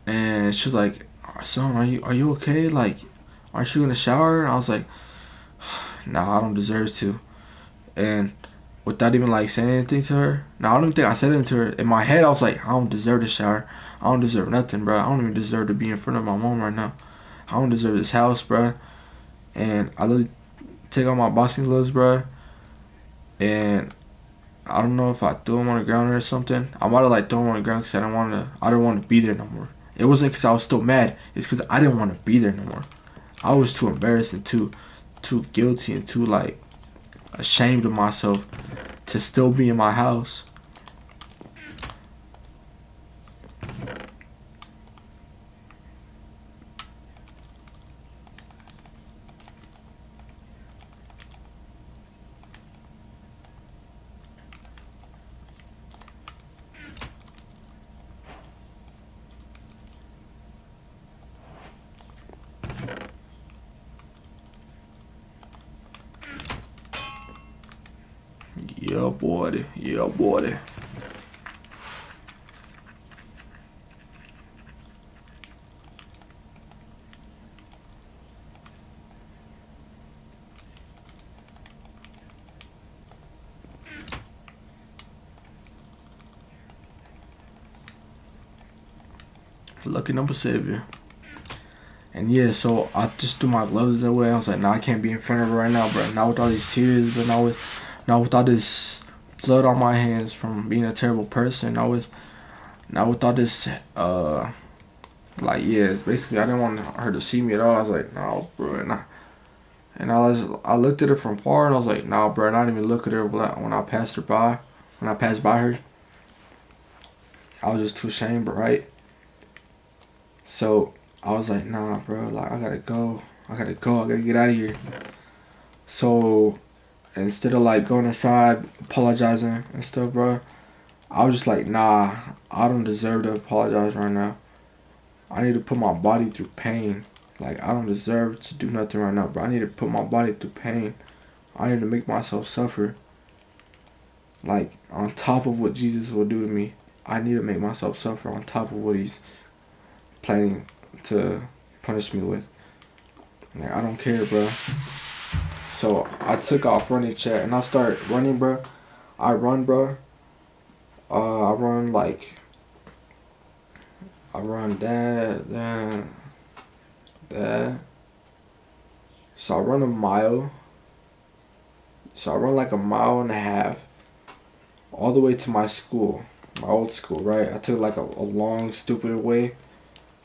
And she was like, "Son, are you okay? Like, aren't you in the shower?" And I was like, "Nah, I don't deserve to." And without even like saying anything to her, now I don't even think I said anything to her. In my head, I was like, "I don't deserve the shower. I don't deserve nothing, bro. I don't even deserve to be in front of my mom right now. I don't deserve this house, bro." And I literally take out my boxing gloves, bro, and I don't know if I threw them on the ground or something. I might have like thrown them on the ground because I didn't want to be there no more. It wasn't because I was still mad. It's because I didn't want to be there no more. I was too embarrassed and too guilty and too like ashamed of myself to still be in my house. Yeah, boy. Yeah, boy. Lucky number 7. And yeah, so I just threw my gloves away. I was like, nah, I can't be in front of her right now, bro. Not with all these tears, but not with all this blood on my hands from being a terrible person. Not with all this, like, yeah, basically, I didn't want her to see me at all. I was like, no, bro. I looked at her from far, and I was like, nah, bro. Not even look at her when I passed her by. When I passed by her, I was just too ashamed, right? So I was like, nah, bro. Like, I gotta go. I gotta get out of here. So instead of like going inside, apologizing and stuff, bro, I was just like, nah, I don't deserve to apologize right now. I need to put my body through pain. Like, I don't deserve to do nothing right now, bro. I need to put my body through pain. I need to make myself suffer. Like, on top of what Jesus will do to me, I need to make myself suffer on top of what he's planning to punish me with. Like, I don't care, bro. So I took off running, chat, and I started running, bro. I run, bro. I run like, I run that. So I run a mile. So I run like a mile and a half all the way to my school, my old school, right? I took like a long, stupid way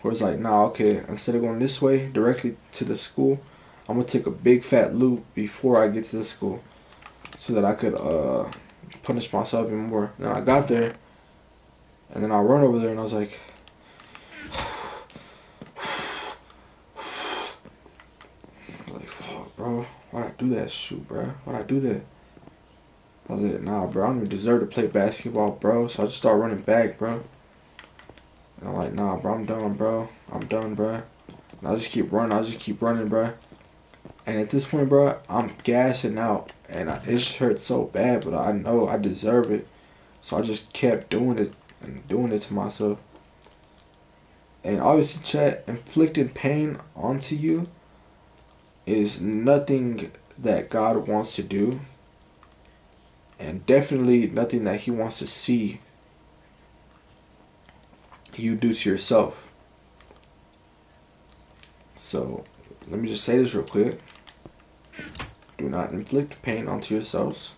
where it's like, nah, okay, instead of going this way directly to the school, I'm gonna take a big fat loop before I get to the school so that I could punish myself even more. Then I got there, and then I run over there, and I was like, fuck, bro, why'd I do that? Shoot, bro, why'd I do that? I was like, nah, bro, I don't even deserve to play basketball, bro. So I just started running back, bro. And I'm like, nah, bro, I'm done, bro. I'm done, bro. And I just keep running, bro. And at this point, bro, I'm gassing out. And it just hurts so bad, but I know I deserve it. So I just kept doing it and doing it to myself. And obviously, chat, inflicting pain onto you is nothing that God wants to do. And definitely nothing that he wants to see you do to yourself. So let me just say this real quick. Do not inflict pain onto yourselves.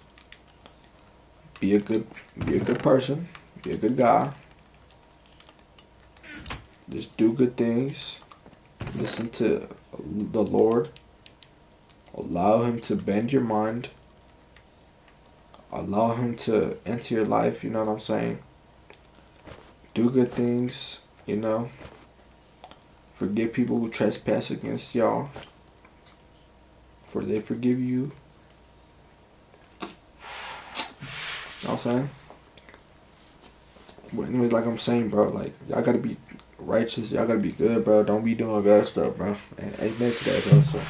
Be a good person. Be a good guy. Just do good things. Listen to the Lord. Allow him to bend your mind. Allow him to enter your life, you know what I'm saying? Do good things, you know. Forgive people who trespass against y'all, for they forgive you. You know what I'm saying? But anyways, like I'm saying, bro, like, y'all gotta be righteous, y'all gotta be good, bro. Don't be doing bad stuff, bro. And amen to that, bro. So,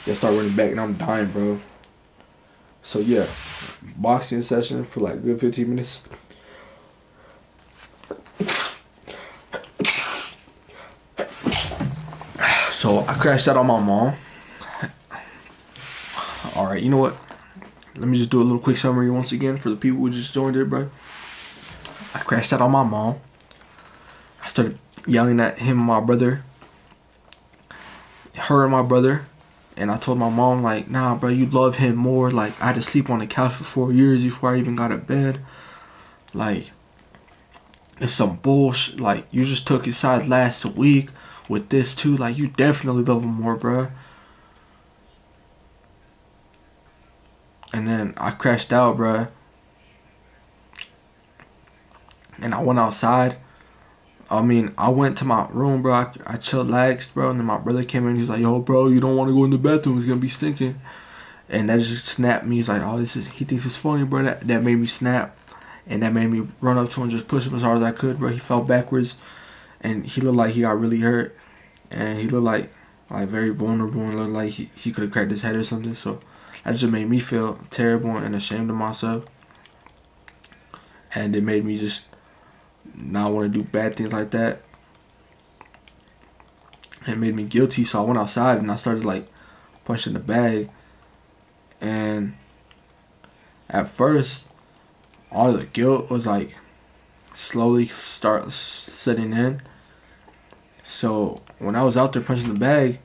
y'all start running back and I'm dying, bro. So, yeah. Boxing session for like a good 15 minutes. So I crashed out on my mom. Alright, you know what? Let me just do a little quick summary once again for the people who just joined it, bro. I crashed out on my mom. I started yelling at him and my brother. Her and my brother. And I told my mom, like, nah, bro, you love him more. Like, I had to sleep on the couch for 4 years before I even got to bed. Like, it's some bullshit. Like, you just took his side last week with this, too. Like, you definitely love him more, bro. And then I crashed out, bro. And I went outside. I mean, I went to my room, bro. I chillaxed, bro. And then my brother came in. He's like, yo, bro, you don't want to go in the bathroom. It's going to be stinking. And that just snapped me. He's like, oh, he thinks it's funny, bro. That made me snap. And that made me run up to him and just push him as hard as I could, bro. He fell backwards. And he looked like he got really hurt. And he looked like very vulnerable. And looked like he could have cracked his head or something. So that just made me feel terrible and ashamed of myself. and it made me just not want to do bad things like that. It made me guilty, so I went outside and I started like punching the bag. And at first, all the guilt was like slowly start setting in. So when I was out there punching the bag,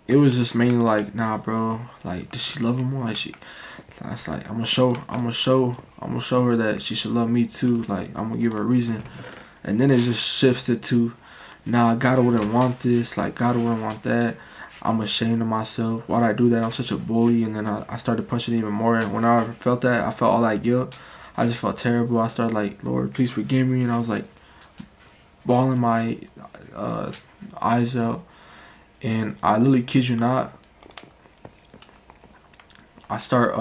it was just mainly like, nah, bro. Like, does she love him more? Like, that's like, I'm gonna show her that she should love me too. Like, I'm gonna give her a reason. And then it just shifted to, nah, God wouldn't want this. Like, God wouldn't want that. I'm ashamed of myself. Why'd I do that? I'm such a bully. And then I started punching even more. And when I felt that, I felt all that guilt. I just felt terrible. I started like, Lord, please forgive me. And I was like, bawling my eyes out. And I literally kid you not, I start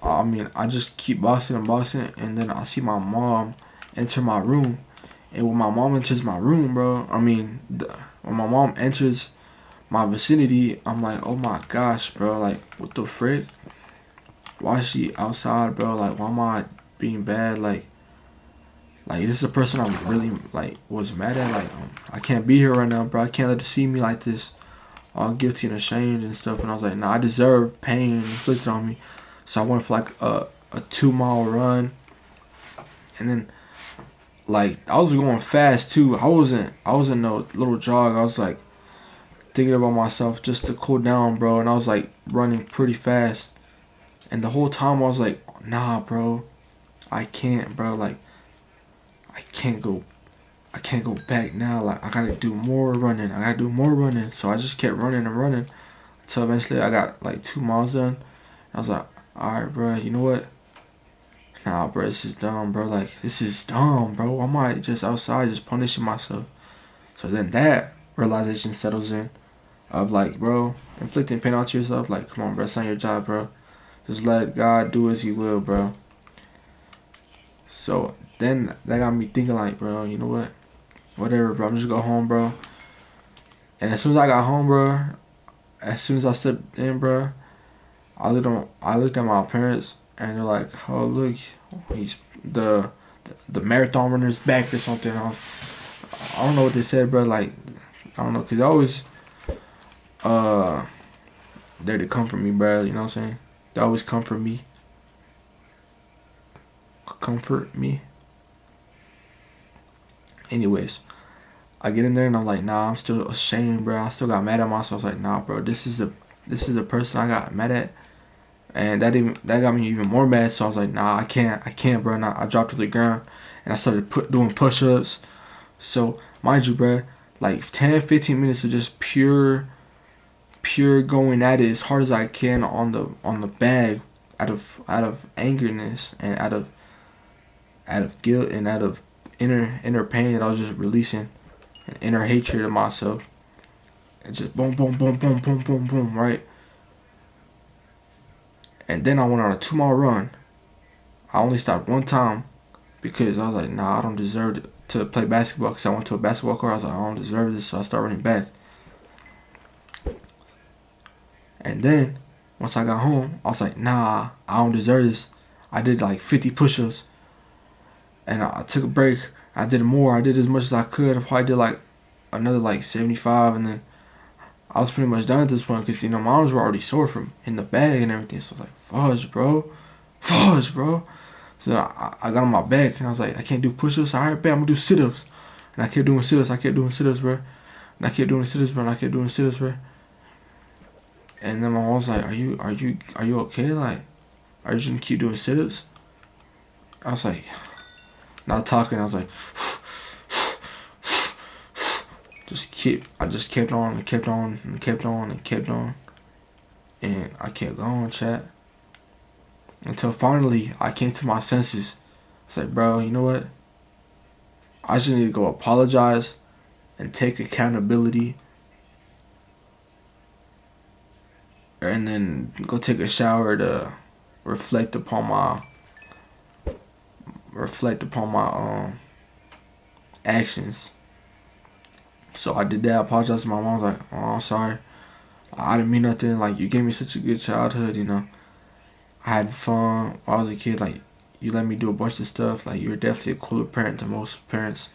I just keep boxing and boxing, and then I see my mom enter my room. And when my mom enters my room, bro, when my mom enters my vicinity, I'm like, oh my gosh, bro, like, what the frick? Why is she outside, bro? Like, why am I being bad? Like this is a person I'm really, like, was mad at. Like, I can't be here right now, bro. I can't let her see me like this, all guilty and ashamed and stuff. And I was like, nah, I deserve pain inflicted on me. So I went for like a 2 mile run, and then like I was going fast too. I wasn't no little jog. I was like thinking about myself just to cool down, bro. And I was like running pretty fast, and the whole time I was like, nah, bro, I can't, bro. Like I can't go back now. Like I gotta do more running. So I just kept running and running until eventually I got like 2 miles done. I was like, alright, bro, you know what? Nah, bro, this is dumb, bro. Like, this is dumb, bro. I might just outside just punishing myself. So then that realization settles in of like, bro, inflicting pain onto yourself. Like, come on, bro, it's not your job, bro. Just let God do as He will, bro. So then that got me thinking, like, bro, you know what? Whatever, bro. I'm just go home, bro. And as soon as I got home, bro, as soon as I stepped in, bro, I looked at my parents, and they're like, "Oh, look, he's the marathon runner's back or something." I don't know what they said, bro. Like, I don't know, cause they always uh there to comfort me, bro. You know what I'm saying? They always comfort me. Anyways, I get in there and I'm like, nah, I'm still ashamed, bro. I still got mad at myself. I was like, nah, bro, this is the person I got mad at. And that got me even more mad. So I was like, nah, I can't, bro. And I dropped to the ground and I started doing push-ups. So mind you, bro, like 10-15 minutes of just pure going at it as hard as I can on the bag, out of angerness and out of guilt and out of inner pain that I was just releasing, and inner hatred of myself. And just boom, boom, boom, boom, boom, boom, boom, right? And then I went on a 2 mile run. I only stopped one time because I was like, nah, I don't deserve to play basketball, because I went to a basketball court. I was like, I don't deserve this, so I started running back. And then once I got home, I was like, nah, I don't deserve this. I did like 50 push-ups, and I took a break. I did more. I did as much as I could. I probably did like another like 75, and then I was pretty much done at this point because, my arms were already sore from in the bag and everything. So I was like, fudge, bro. So then I got on my back and I was like, I can't do push-ups. All right, bet I'm gonna do sit-ups. And I kept doing sit-ups. Bro. And I kept doing sit-ups, bro. And then my mom was like, are you okay? Like, are you just gonna keep doing sit-ups? I was like, not talking. I was like, I just kept on and kept on and kept on and kept on. And I kept going, chat. Until finally I came to my senses. It's like, bro, you know what? I just need to go apologize and take accountability. And then go take a shower to reflect upon my actions. So I did that. I apologized to my mom. I was like, oh, I'm sorry. I didn't mean nothing. Like, you gave me such a good childhood, I had fun while I was a kid. Like, you let me do a bunch of stuff. Like, you're definitely a cooler parent than most parents.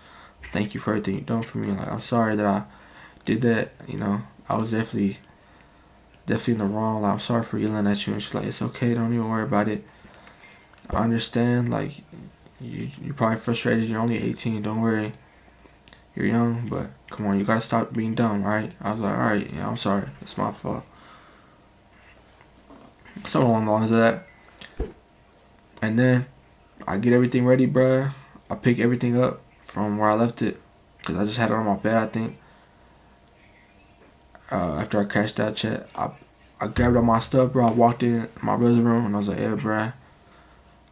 Thank you for everything you've done for me. Like, I'm sorry that I did that. You know, I was definitely in the wrong. Like, I'm sorry for yelling at you. And she's like, it's okay. Don't even worry about it. I understand. Like, you're probably frustrated. You're only 18. Don't worry. You're young, but come on, you gotta stop being dumb, right? I was like, alright, yeah, I'm sorry. It's my fault. Something along the lines of that. And then I get everything ready, bruh. I pick everything up from where I left it. Because I just had it on my bed, I think. After I crashed that chat, I grabbed all my stuff, bro. I walked in my brother's room and I was like, yeah, bruh.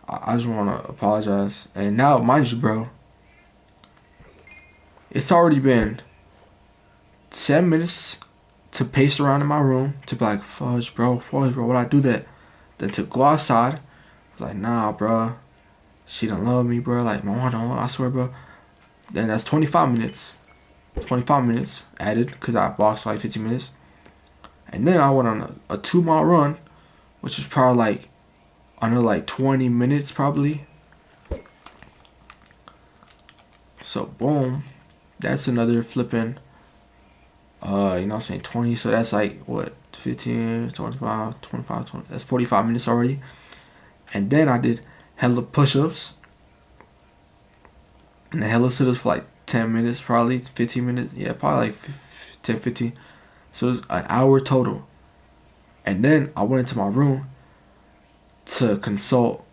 I just want to apologize. And now, mind you, bro, it's already been 10 minutes to pace around in my room to be like, fudge, bro, why'd I do that? Then to go outside, like, nah, bro, she don't love me, bro. Like, my mom don't love me, I swear, bro. Then that's 25 minutes. 25 minutes added because I boxed for like 15 minutes. And then I went on a 2-mile run, which is probably like under like 20 minutes, probably. So, boom. That's another flipping, you know what I'm saying, 20. So that's like, what, 15, 25, 25, 20. That's 45 minutes already. And then I did hella push-ups. And the hella sit-ups for like 10 minutes, probably 15 minutes. Yeah, probably like 10, 15. So it's an hour total. And then I went into my room to consult,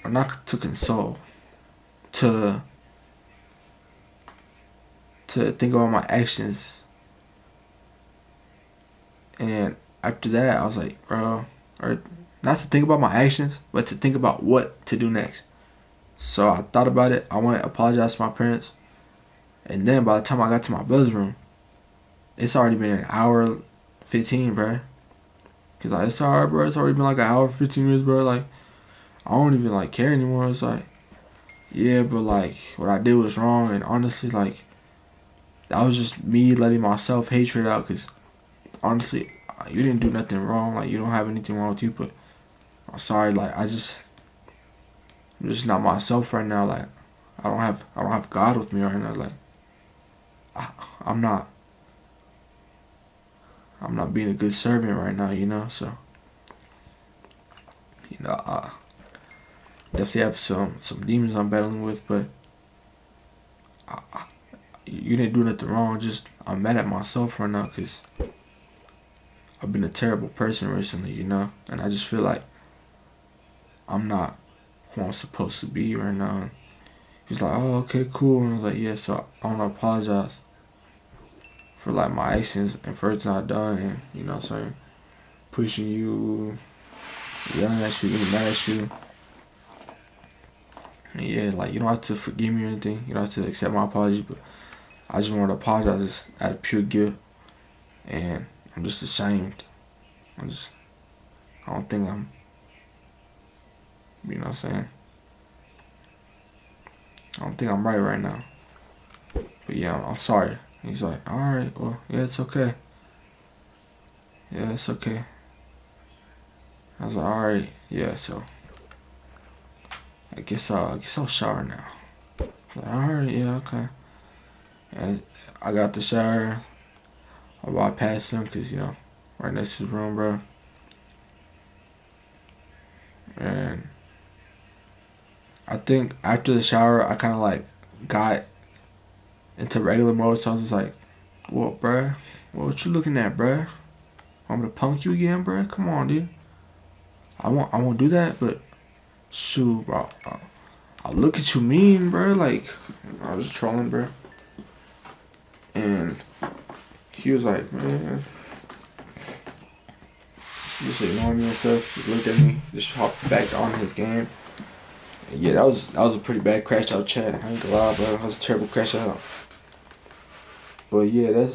or not to consult, to think about my actions. And after that, I was like, bro, or not to think about my actions, but to think about what to do next. So I thought about it. I went to apologize to my parents. And then by the time I got to my brother's room, it's already been an hour 15, bro. Cause like, it's alright, bro. It's already been like an hour 15 minutes, bro. Like, I don't even like care anymore. It's like, yeah, but like what I did was wrong, and honestly, like that was just me letting my self hatred out. Cause honestly, you didn't do nothing wrong. Like, you don't have anything wrong with you, but I'm sorry. Like, I'm just not myself right now. Like, I don't have God with me right now. Like, I'm not being a good servant right now, you know. So, you know, I definitely have some demons I'm battling with, but you didn't do nothing wrong. Just I'm mad at myself right now because I've been a terrible person recently, you know, and I just feel like I'm not who I'm supposed to be right now. And he's like, oh, okay, cool. And I was like, yeah, so I want to apologize for like my actions and for everything I've done, and you know what I'm saying, pushing you, yelling at you, getting mad at you. And yeah, like, you don't have to forgive me or anything. You don't have to accept my apology, but I just want to apologize out of pure guilt. And I'm just ashamed. I don't think I'm, you know what I'm saying? I don't think I'm right now. But yeah, I'm sorry. He's like, alright, well, yeah, it's okay. Yeah, it's okay. I was like, alright, yeah, so I guess I'll shower now. Like, alright, yeah, okay. And I got the shower. I walked past him because, you know, right next to his room, bro. And I think after the shower, I kind of like got into regular mode. So I was just like, what, bruh? What you looking at, bruh? Want me to punk you again, bruh? Come on, dude. I won't do that, but shoot, bro. I'll look at you mean, bruh. Like, I was trolling, bruh. And he was like, man, just ignored me and stuff. Just looked at me, just hopped back on his game. And yeah, that was a pretty bad crash out chat. I ain't gonna lie, bro. That was a terrible crash out. But yeah,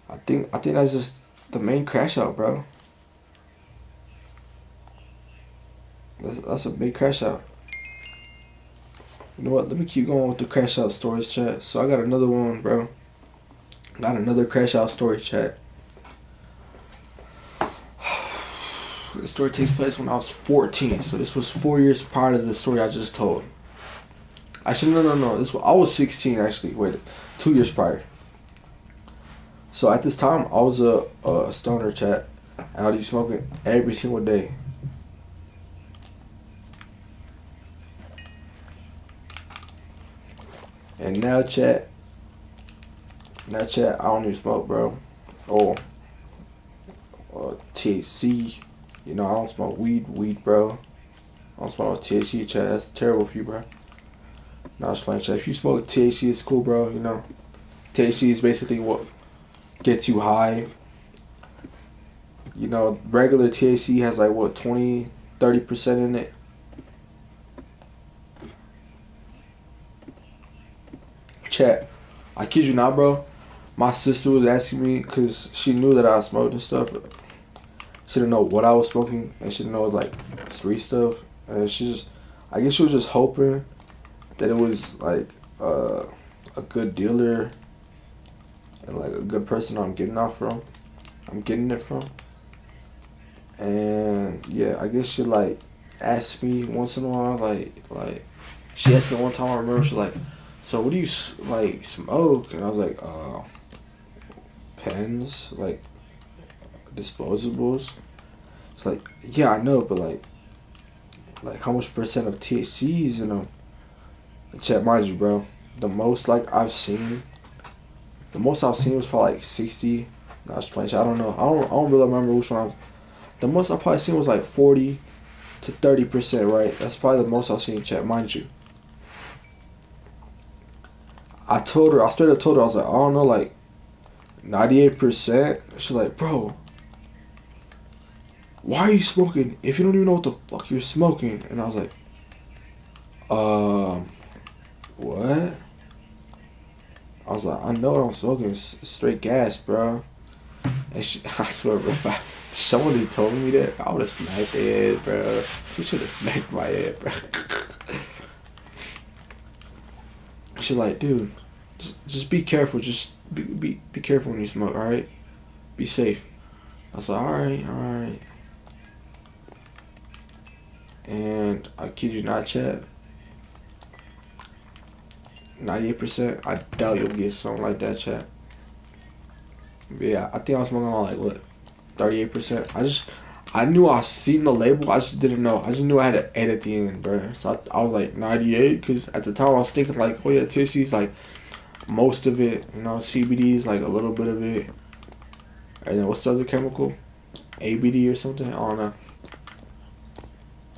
I think that's just the main crash out, bro. That's a big crash out. You know what? Let me keep going with the crash out stories chat. So I got another one, bro. Got another crash out story chat. The story takes place when I was 14, so this was 4 years prior to the story I just told. Actually, no. I was 16 actually. Wait, 2 years prior. So at this time, I was a stoner, chat, and I'd be smoking every single day. And now, chat, I don't even smoke, bro. Oh, THC. You know, I don't smoke weed, bro. I don't smoke no THC, chat. That's terrible for you, bro. No, I was playing, chat. If you smoke THC, it's cool, bro. You know, THC is basically what gets you high. You know, regular THC has like what 20-30% in it. Chat, I kid you not, bro. My sister was asking me because she knew that I smoked and stuff. She didn't know what I was smoking, and she didn't know it was like street stuff. And I guess she was just hoping that it was like a good dealer and like a good person I'm getting it from. And yeah, I guess she like asked me once in a while, like she asked me one time. I remember she was like, "So what do you like smoke?" And I was like, "Pens, like disposables." It's like, yeah, I know, but like how much percent of THC is in them? Chat, mind you, bro. The most like the most I've seen was probably like 60. No, I was playing. I don't know. I don't really remember which one. The most I probably seen was like 40 to 30%. Right? That's probably the most I've seen. Chat, mind you. I straight up told her, I was like, I don't know, like 98%. She's like, bro, why are you smoking if you don't even know what the fuck you're smoking? And I was like, what? I was like, I know what I'm smoking. It's straight gas, bro. And I swear, bro, if someone had told me that, I would have smacked their head, bro. She should have smacked my head, bro. She's like, dude, just be careful. Just be careful when you smoke, all right? Be safe. I was like, all right. And I kid you not, chat. 98%. I doubt you'll get something like that, chat. But yeah, I think I was smoking on like what, 38%. I knew I seen the label. I just didn't know. I just knew I had to edit the end, bro. So I was like 98 because at the time I was thinking like, oh yeah, THC's like most of it. You know, CBD is like a little bit of it. And then what's the other chemical? ABD or something? I don't know.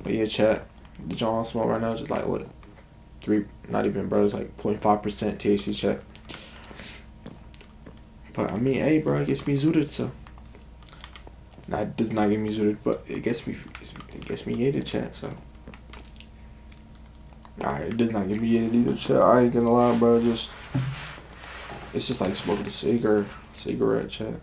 But yeah, chat. The John smoke right now is just like what, three? Not even, bro. It's like 0.5% THC, chat. But I mean, hey, bro, it gets me zooted, so. Nah, it does not get me zooted, but it gets me hated, chat. So, alright, it does not get me hated either, chat. I ain't gonna lie, bro. It's just like smoking a cigarette, chat.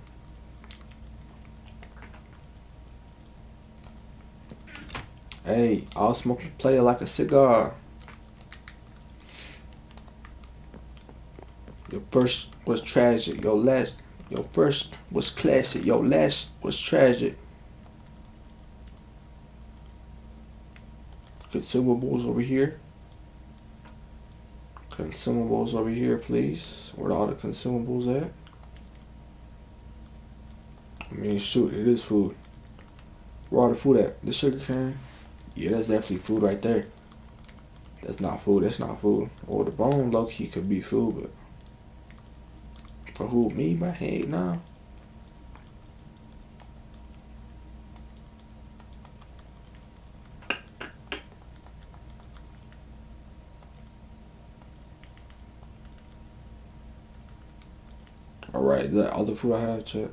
Hey, I'll smoke and play it like a cigar. Your first was tragic. Your first was classic. Your last was tragic. Consumables over here. Consumables over here, please. Where all the consumables at? I mean, shoot, it is food. Where all the food at? The sugar cane? Yeah, that's definitely food right there. That's not food. That's not food. Or the bone, low key, could be food, but for who? Me? My head? Nah. Alright, that all the food I have, chat.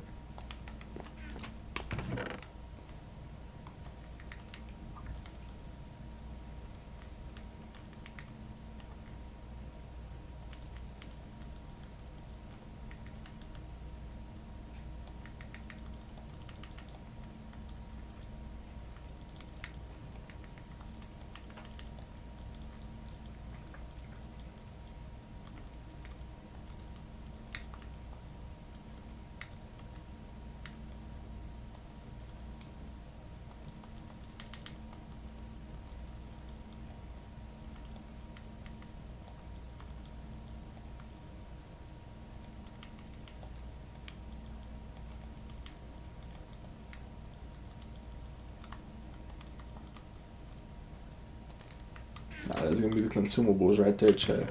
Nah, that's gonna be the consumables right there, chat.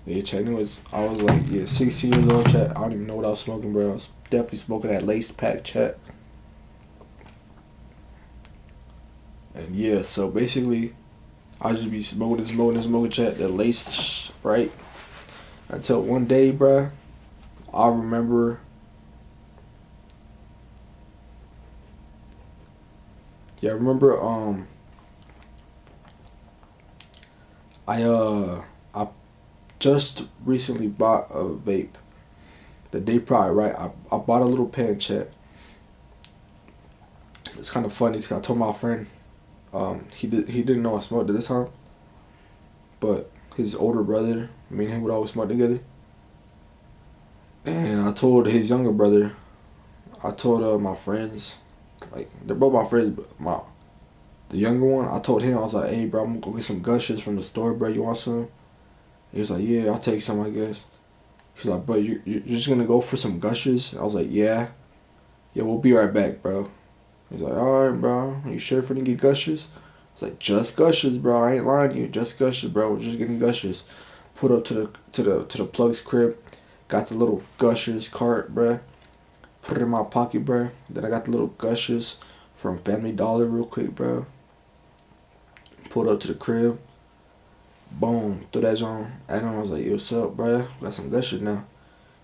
Yeah, chat. I was like, yeah, 16 years old, chat. I don't even know what I was smoking, bro. I was definitely smoking that laced pack, chat. And yeah, so basically, I just be smoking, chat. That laced, right? Until one day, bro, I remember. Yeah, I remember. I just recently bought a vape. The day prior, right? I bought a little pen, chat. It's kind of funny because I told my friend, he didn't know I smoked at this time, but his older brother, me and him would always smoke together. And I told his younger brother, I told my friends, like they're both my friends, but the younger one, I told him, I was like, hey bro, I'm gonna go get some gushers from the store, bro. You want some? He was like, yeah, I'll take some, I guess. He's like, bro, you're just gonna go for some gushers? I was like, yeah, we'll be right back, bro. He's like, alright, bro. Are you sure if we didn't get gushers? It's like, just gushers, bro. I ain't lying to you. Just gushers, bro. We're just getting gushers. Put up to the plug's crib. Got the little gushers cart, bro. Put it in my pocket, bro. Then I got the little gushers from Family Dollar real quick, bro. Pulled up to the crib. Boom. Threw that on. Adam was like, yo, what's up, bro? Got some gushers now.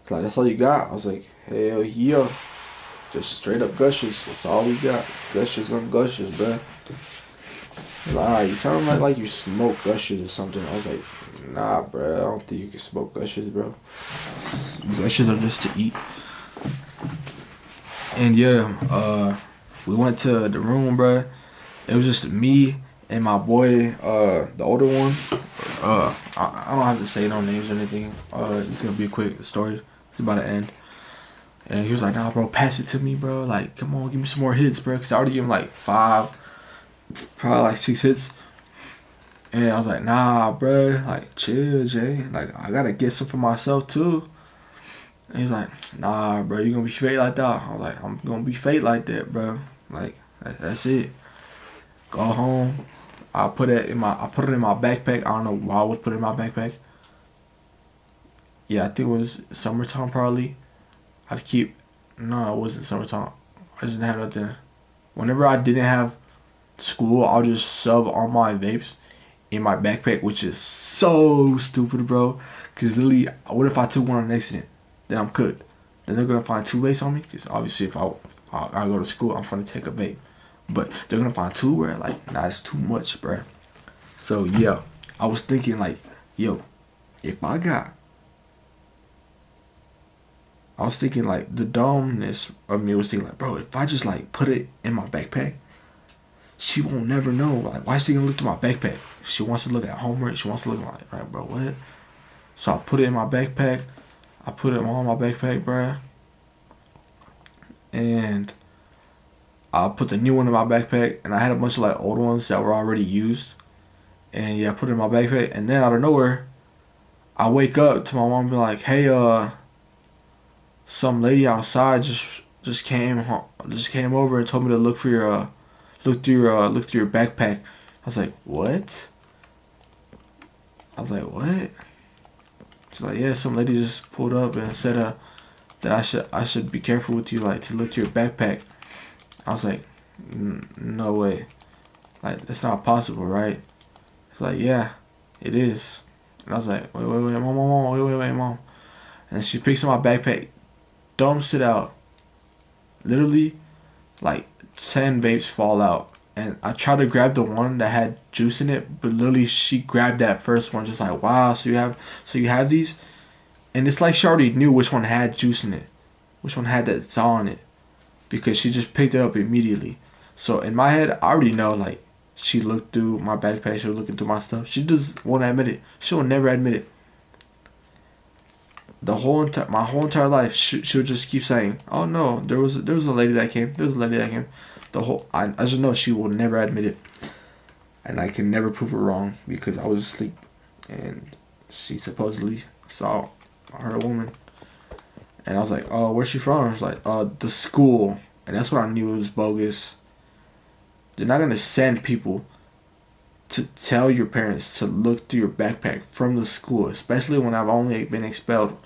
He's like, that's all you got? I was like, hell yeah. Just straight up gushers. That's all we got. Gushers on gushers, bro. Like, alright, you sound like you smoke gushers or something. I was like, nah, bro. I don't think you can smoke gushers, bro. Gushers are just to eat. And yeah, we went to the room, bro. It was just me and my boy, the older one. I don't have to say no names or anything. It's gonna be a quick story. It's about to end. And he was like, nah, bro, pass it to me, bro. Like, come on, give me some more hits, bro. Because I already gave him like 5, probably like 6 hits. And I was like, nah, bro. Like, chill, Jay. Like, I gotta get some for myself, too. And he's like, nah, bro, you gonna be fake like that? I was like, I'm gonna be fake like that, bro. Like, that's it. Go home. I put it in my backpack. I don't know why I would put it in my backpack. Yeah, I think it was summertime, probably. I'd keep. No, it wasn't summertime. I just didn't have nothing. Whenever I didn't have school, I'll just shove all my vapes in my backpack, which is so stupid, bro. Cause literally, what if I took one on an accident? Then I'm cooked. Then they're gonna find 2 vapes on me. Cause obviously, if I go to school, I'm gonna take a vape. But they're gonna find 2, bro. Like, nah, it's too much, bro. So yeah, I was thinking like, yo, if I was thinking like the dumbness of me was thinking like, bro, if I just like put it in my backpack, she won't never know. Like, why is she gonna look through my backpack? She wants to look at homework. She wants to look like, right, bro, what? So I put it in my backpack. I put it on my backpack, bro. And I put the new one in my backpack. And I had a bunch of like old ones that were already used. And yeah, I put it in my backpack. And then out of nowhere, I wake up to my mom and be like, hey, some lady outside just came over and told me to look for your look through your backpack. I was like, what? What? She's like, yeah, some lady just pulled up and said that I should be careful with you, like to look to your backpack. I was like, no way, like that's not possible, right? She's like, yeah, it is. And I was like, wait, mom, mom. And she picks up my backpack, dumps it out. Literally, like 10 vapes fall out. And I tried to grab the one that had juice in it, but literally she grabbed that first one, just like, wow, so you have these? And it's like she already knew which one had juice in it, which one had that saw in it, because she just picked it up immediately. So in my head, I already know, like, she looked through my backpack, she was looking through my stuff. She just won't admit it. She will never admit it. My whole entire life, she'll just keep saying, "Oh no, there was a lady that came. There was a lady that came." I just know she will never admit it, and I can never prove her wrong because I was asleep, and she supposedly saw her woman, and I was like, "Oh, where's she from?" I was like, the school," and that's when I knew it was bogus. They're not gonna send people to tell your parents to look through your backpack from the school, especially when I've only been expelled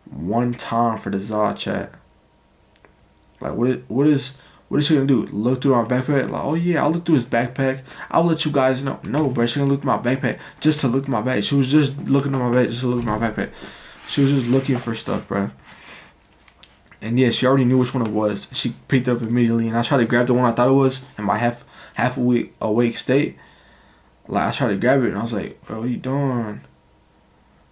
one time for the Zod chat. Like, what is she gonna do? Look through my backpack? Like, oh yeah, I'll look through his backpack. I'll let you guys know. No, bro, she gonna look through my backpack just to look at my bag. She was just looking at my bag just to look at my backpack. She was just looking for stuff, bro. And yeah, she already knew which one it was. She picked it up immediately, and I tried to grab the one I thought it was in my half awake state. Like, I tried to grab it, and I was like, bro, what are you doing?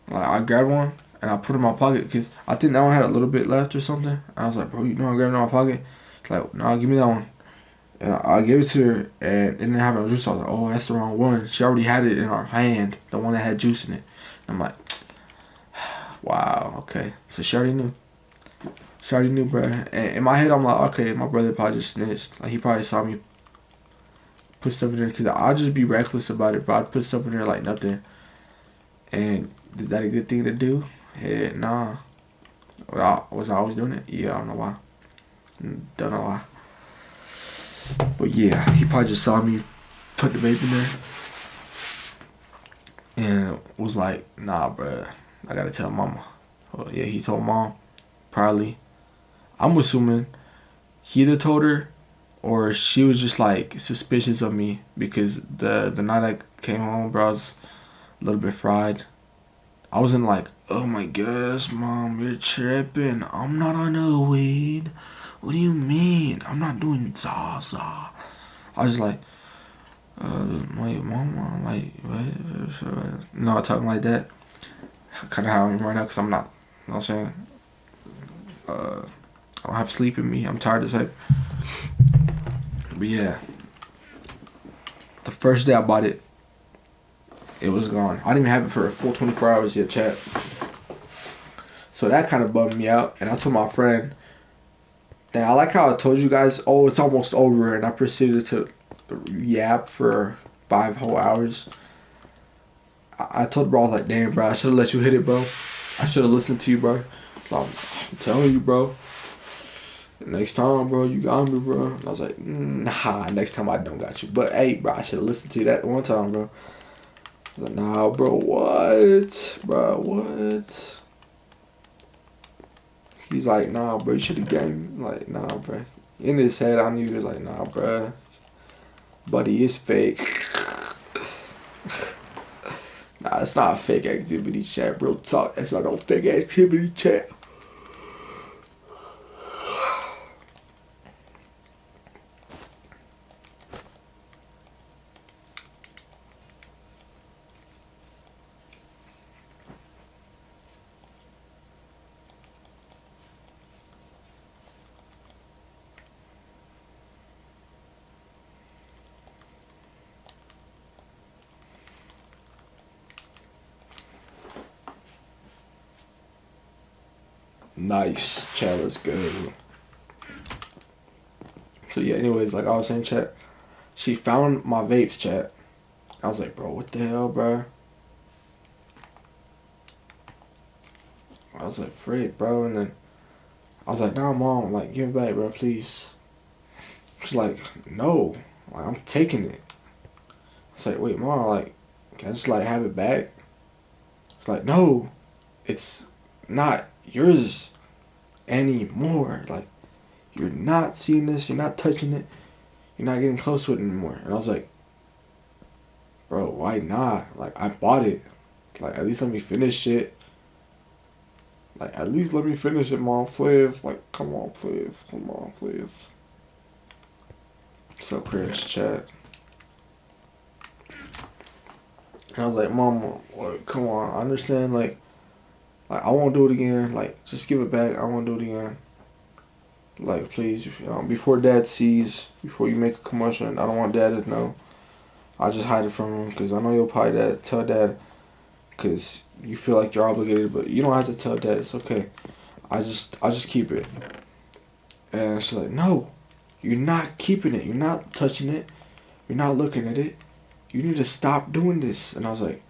Like, I grabbed one, and I put it in my pocket, because I think that one had a little bit left or something. And I was like, bro, you know I grabbed it in my pocket? She's like, no, give me that one. And I gave it to her, and it didn't have no juice. I was like, oh, that's the wrong one. She already had it in her hand, the one that had juice in it. And I'm like, wow, okay. So she already knew. She already knew, bro. And in my head, I'm like, okay, my brother probably just snitched. Like, he probably saw me put stuff in there, because I'll just be reckless about it, bro. I'd put stuff in there like nothing. And is that a good thing to do? Yeah, nah. Was I always doing it? Yeah, I don't know why. Don't know why. But yeah, he probably just saw me put the vape in there and was like, nah, bro, I gotta tell mama. Oh yeah, he told mom. Probably. I'm assuming he either told her or she was just like suspicious of me, because the night I came home, bro, I was a little bit fried. I wasn't like, oh my gosh, mom, you're tripping. I'm not on no weed. What do you mean? I'm not doing Zaza. I was like, my mama, like, what? No, talking like that. Kind of how I am right now, because I'm not, you know what I'm saying? I don't have sleep in me. I'm tired as heck. But yeah, the first day I bought it, it was gone. I didn't even have it for a full 24 hours yet, chat. So that kind of bummed me out. And I told my friend, dang, I like how I told you guys, oh, it's almost over. And I proceeded to yap for 5 whole hours. I told bro, I was like, damn, bro, I should have let you hit it, bro. I should have listened to you, bro. I'm telling you, bro. Next time, bro, you got me, bro. And I was like, nah, next time I don't got you. But hey, bro, I should have listened to you that one time, bro. I was like, nah, bro, what? Bro, what? He's like, nah, bro, you should have game. Like, nah, bro. In his head, I knew he was like, nah, bro. Buddy is fake. Nah, it's not a fake activity, chat. Real talk. That's not no fake activity, chat. Nice, chat. Let's go. So yeah, anyways, like I was saying, chat, she found my vapes, chat. I was like, bro, what the hell, bro? I was like, frick, bro. And then I was like, nah, mom, like, give it back, bro, please. She's like, no, like, I'm taking it. I was like, wait, mom, like, can I just like have it back? It's like, no, it's not yours anymore. Like, you're not seeing this, you're not touching it, you're not getting close to it anymore. And I was like, bro, why not? Like, I bought it. Like, at least let me finish it. Like, at least let me finish it, mom, please. Like, come on, please. Come on, please. So, Chris, chat. And I was like, mom, like, come on. I understand, like, I won't do it again. Like, just give it back. I won't do it again. Like, please, before dad sees, before you make a commotion, I don't want dad to know. I'll just hide it from him, because I know you'll probably tell dad, because you feel like you're obligated, but you don't have to tell dad. It's okay. I'll just keep it. And she's like, no, you're not keeping it. You're not touching it. You're not looking at it. You need to stop doing this. And I was like,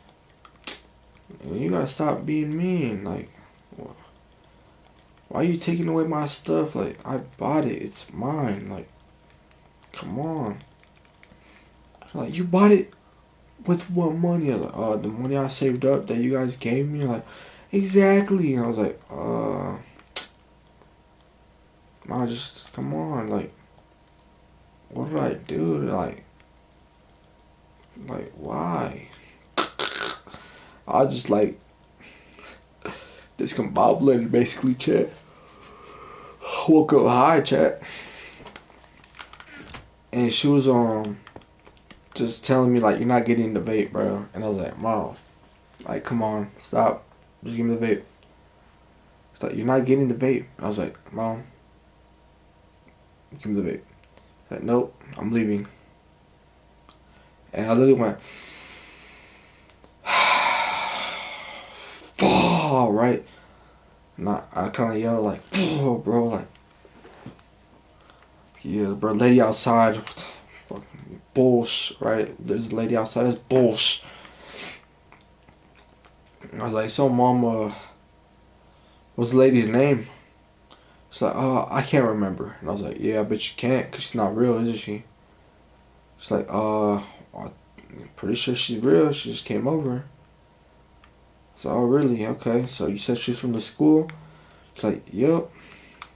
you gotta stop being mean. Like, why are you taking away my stuff? Like, I bought it. It's mine. Like, come on. Like, you bought it. with what money? I was like, the money I saved up that you guys gave me. Like, exactly. And I was like, I just, come on, like, what did I do? Like, why? I just, like, discombobulated, basically, chat. Woke up high, chat. And she was, just telling me, like, you're not getting the vape, bro. And I was like, Mom, like, come on, stop. Just give me the vape. It's like, you're not getting the vape. I was like, Mom, give me the vape. She's like, nope, I'm leaving. And I literally went, fall, right? And I kind of yelled, like, oh, bro, like, yeah, bro, lady outside, fucking bullshit, right? There's a lady outside, that's bullshit. I was like, so, Mom, what's the lady's name? She's like, oh, I can't remember. And I was like, yeah, I bet you can't, because she's not real, is she? She's like, I'm pretty sure she's real. She just came over. So, oh, really? Okay. So, you said she's from the school? She's like, yep.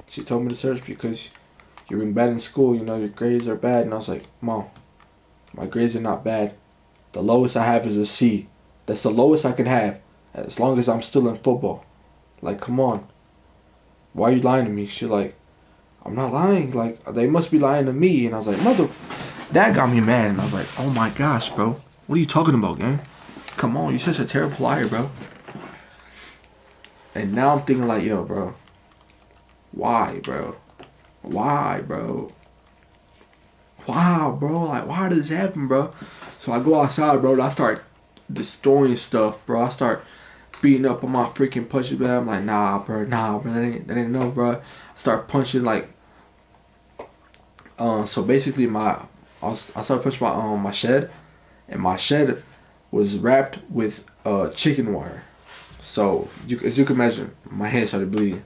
She told me to search because you're doing bad in school. You know, your grades are bad. And I was like, Mom, my grades are not bad. The lowest I have is a C. That's the lowest I can have as long as I'm still in football. Like, come on. Why are you lying to me? She's like, I'm not lying. Like, they must be lying to me. And I was like, mother... That got me mad. And I was like, oh my gosh, bro. What are you talking about, gang? Come on, you're such a terrible liar, bro. And now I'm thinking like, yo, bro. Why, bro? Why, bro? Wow, bro. Like, why does this happen, bro? So I go outside, bro. And I start destroying stuff, bro. I start beating up on my freaking punching bag. I'm like, nah, bro. That ain't enough, bro. I start punching like, so basically I started punching my shed, and my shed was wrapped with chicken wire. So as you can imagine, my hand started bleeding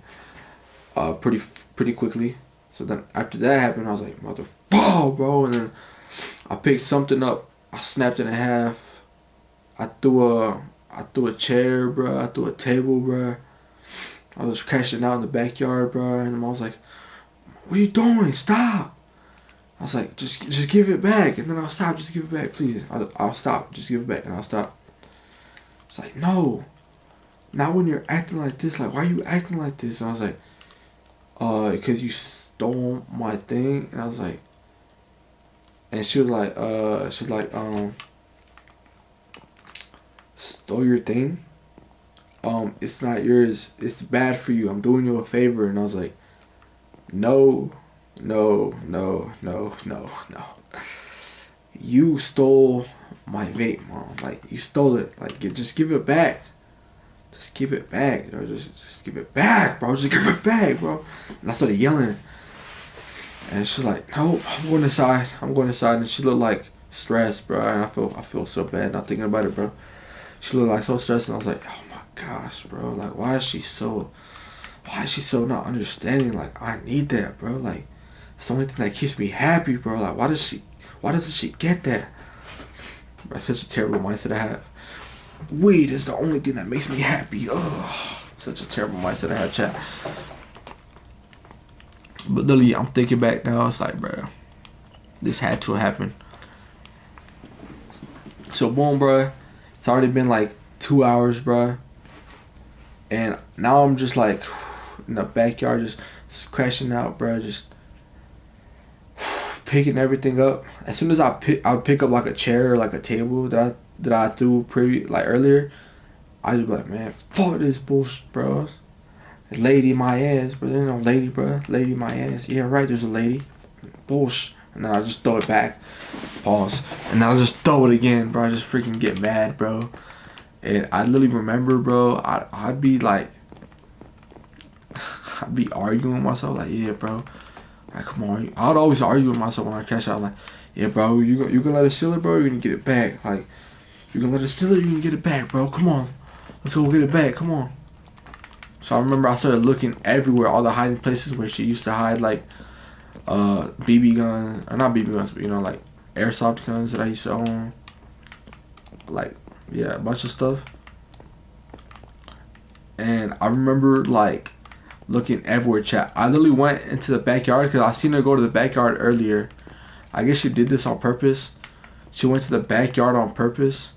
pretty quickly. So then after that happened, I was like, mother, bro. And then I picked something up. I snapped it in half. I threw a chair, bro. I threw a table, bro. I was crashing out in the backyard, bro. And I was like, what are you doing? Stop. I was like, just give it back. And then I'll stop. Just give it back, please. I'll stop. Just give it back, and I'll stop. It's like, no. Not when you're acting like this. Like, why are you acting like this? And I was like, because you stole my thing. And I was like, and she was like, stole your thing? It's not yours. It's bad for you. I'm doing you a favor. And I was like, no, no, no, no, no, no. You stole my vape, Mom. Like, you stole it. Like, just give it back. Just give it back, you know, just give it back, bro. Just give it back, bro. And I started yelling. And she's like, nope, I'm going inside. I'm going inside. And she looked like stressed, bro. And I feel so bad not thinking about it, bro. She looked like so stressed, and I was like, oh my gosh, bro. Like, why is she so not understanding? Like, I need that, bro. Like, it's the only thing that keeps me happy, bro. Like, why doesn't she get that? That's such a terrible mindset I have. Weed is the only thing that makes me happy. Ugh, such a terrible mindset I have, chat. But literally, I'm thinking back now. It's like, bro, this had to happen. So boom, bro. It's already been like 2 hours, bro. And now I'm just like in the backyard, just crashing out, bro. Just picking everything up. As soon as I pick up like a chair or like a table that I threw earlier. I just be like, man, fuck this bullshit, bro. Lady my ass, but there ain't no lady, bro. Lady my ass. Yeah, right, there's a lady. Bullshit. And then I just throw it back. Pause. And then I just throw it again, bro. I just freaking get mad, bro. And I literally remember, bro, I'd be like, I'd be arguing with myself, like, yeah, bro. Like, come on. I'd always argue with myself when I cash out, like, yeah, bro, you gonna let us steal it, bro? You're gonna get it back. Like, you gonna let us steal it? You can get it back, bro. Come on. Let's go get it back. Come on. So I remember I started looking everywhere, all the hiding places where she used to hide, like, BB guns, or not BB guns, but, you know, like, airsoft guns that I used to own. like, yeah, a bunch of stuff. And I remember like looking everywhere, chat. I literally went into the backyard because I seen her go to the backyard earlier. I guess she did this on purpose. She went to the backyard on purpose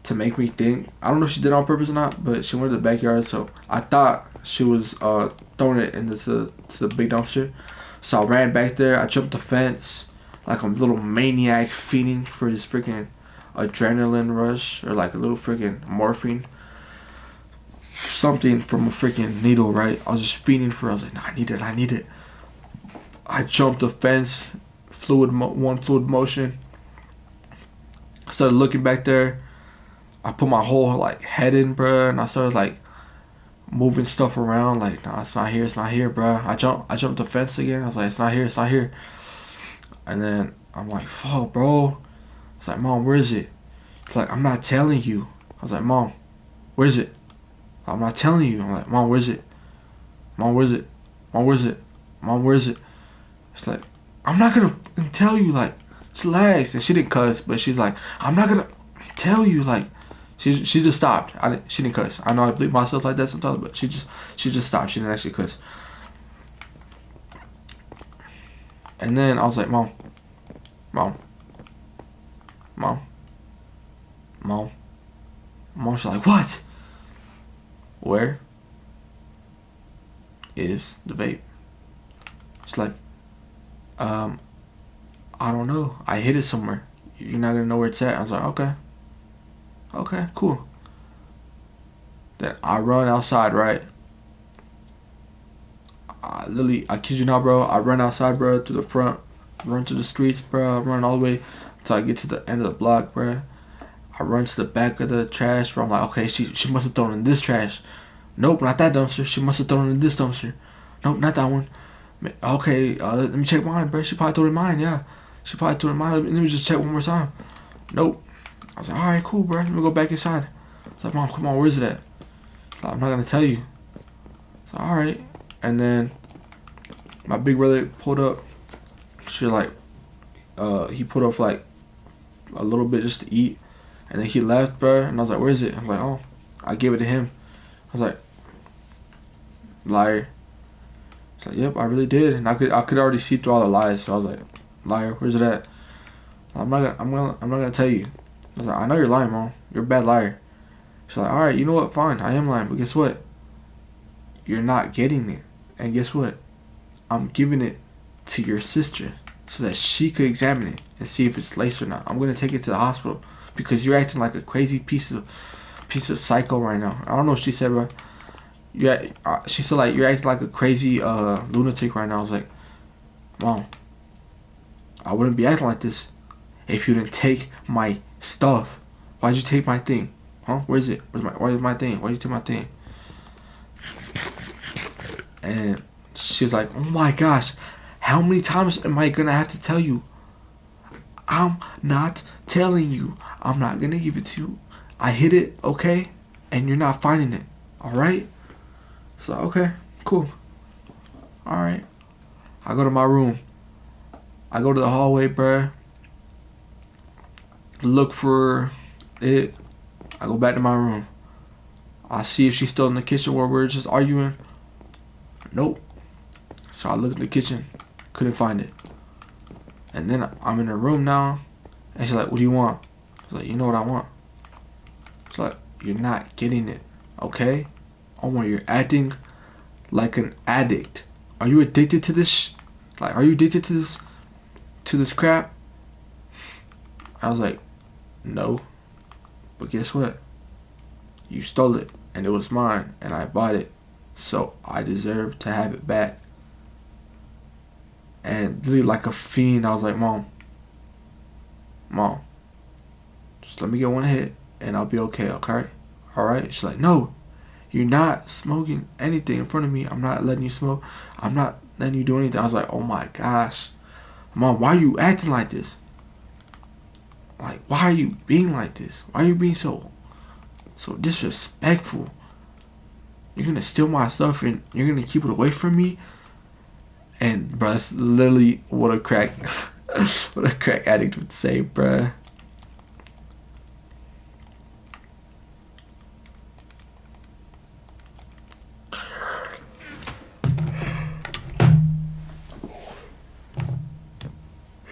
to make me think. I don't know if she did it on purpose or not, but she went to the backyard, so I thought she was throwing it into the big dumpster. So I ran back there. I jumped the fence like a little maniac, feeding for his freaking adrenaline rush, or like a little freaking morphine, something from a freaking needle, right? I was just feeding for it. I was like, no, I need it, I need it. I jumped the fence, one fluid motion. Started looking back there. I put my whole like head in, bruh, and I started like moving stuff around. Like, nah, it's not here, bruh. I jumped the fence again. I was like, it's not here. And then I'm like, fuck, bro. It's like, Mom, where is it? It's like, I'm not telling you. I was like, Mom, where is it? I'm not telling you. I'm like, Mom, where is it? Mom, where is it? Mom, where is it? Mom, where is it? It's like, I'm not gonna tell you. Like, relax. And she didn't cuss, but she's like, I'm not gonna tell you. Like, she just stopped. She didn't cuss. I know I bleep myself like that sometimes, but she just stopped. She didn't actually cuss. And then I was like, Mom, Mom, Mom, Mom, Mom. She's like, what? Where is the vape? She's like, I don't know. I hid it somewhere. You're not gonna know where it's at. I was like, okay, cool. Then I run outside, right? I kid you not, bro. I run outside, bro, to the front, run to the streets, bro. I run all the way until I get to the end of the block, bro. I run to the back of the trash, bro. I'm like, okay, she must have thrown in this trash. Nope, not that dumpster. She must have thrown in this dumpster. Nope, not that one. Okay, let me check mine, bro. She probably threw it in mine, yeah. She probably threw it in mine. Let me just check one more time. Nope. I was like, alright, cool, bro. Let me go back inside. I was like, Mom, come on, where's it at? Like, I'm not gonna tell you. So, alright. And then my big brother pulled up. She like, he put up like a little bit just to eat, and then he left, bro. And I was like, where is it? I'm like, oh, I gave it to him. I was like, liar. She's like, yep, I really did, and I could already see through all the lies. So I was like, liar, where's it at? I'm not gonna tell you. I was like, I know you're lying, Mom. You're a bad liar. She's like, all right, you know what? Fine, I am lying, but guess what? You're not getting it, and guess what? I'm giving it to your sister so that she could examine it and see if it's laced or not. I'm gonna take it to the hospital because you're acting like a crazy piece of psycho right now. I don't know what she said, but she said like you're acting like a crazy lunatic right now. I was like, Mom, I wouldn't be acting like this if you didn't take my stuff. Why'd you take my thing? Huh? Where's it? Where's my thing? Why'd you take my thing? And she was like, oh my gosh, how many times am I gonna have to tell you? I'm not telling you. I'm not gonna give it to you. I hid it, okay? And you're not finding it, alright? So, okay, cool. Alright. I go to my room. I go to the hallway, bruh. Look for it. I go back to my room. I see if she's still in the kitchen where we're just arguing. Nope. So I look in the kitchen. Couldn't find it. And then I'm in her room now. And she's like, what do you want? I was like, you know what I want. She's like, you're not getting it. Okay? Omar, you're acting like an addict. Are you addicted to this? Like, are you addicted to this crap? I was like, no. But guess what? You stole it. And it was mine. And I bought it. So I deserve to have it back. And really like a fiend, I was like, Mom, just let me get one hit and I'll be okay, okay? Alright? She's like, no, you're not smoking anything in front of me. I'm not letting you smoke. I'm not letting you do anything. I was like, oh my gosh. Mom, why are you acting like this? Like, why are you being like this? Why are you being so disrespectful? You're gonna steal my stuff and you're gonna keep it away from me? And bruh, that's literally what a crack addict would say, bruh.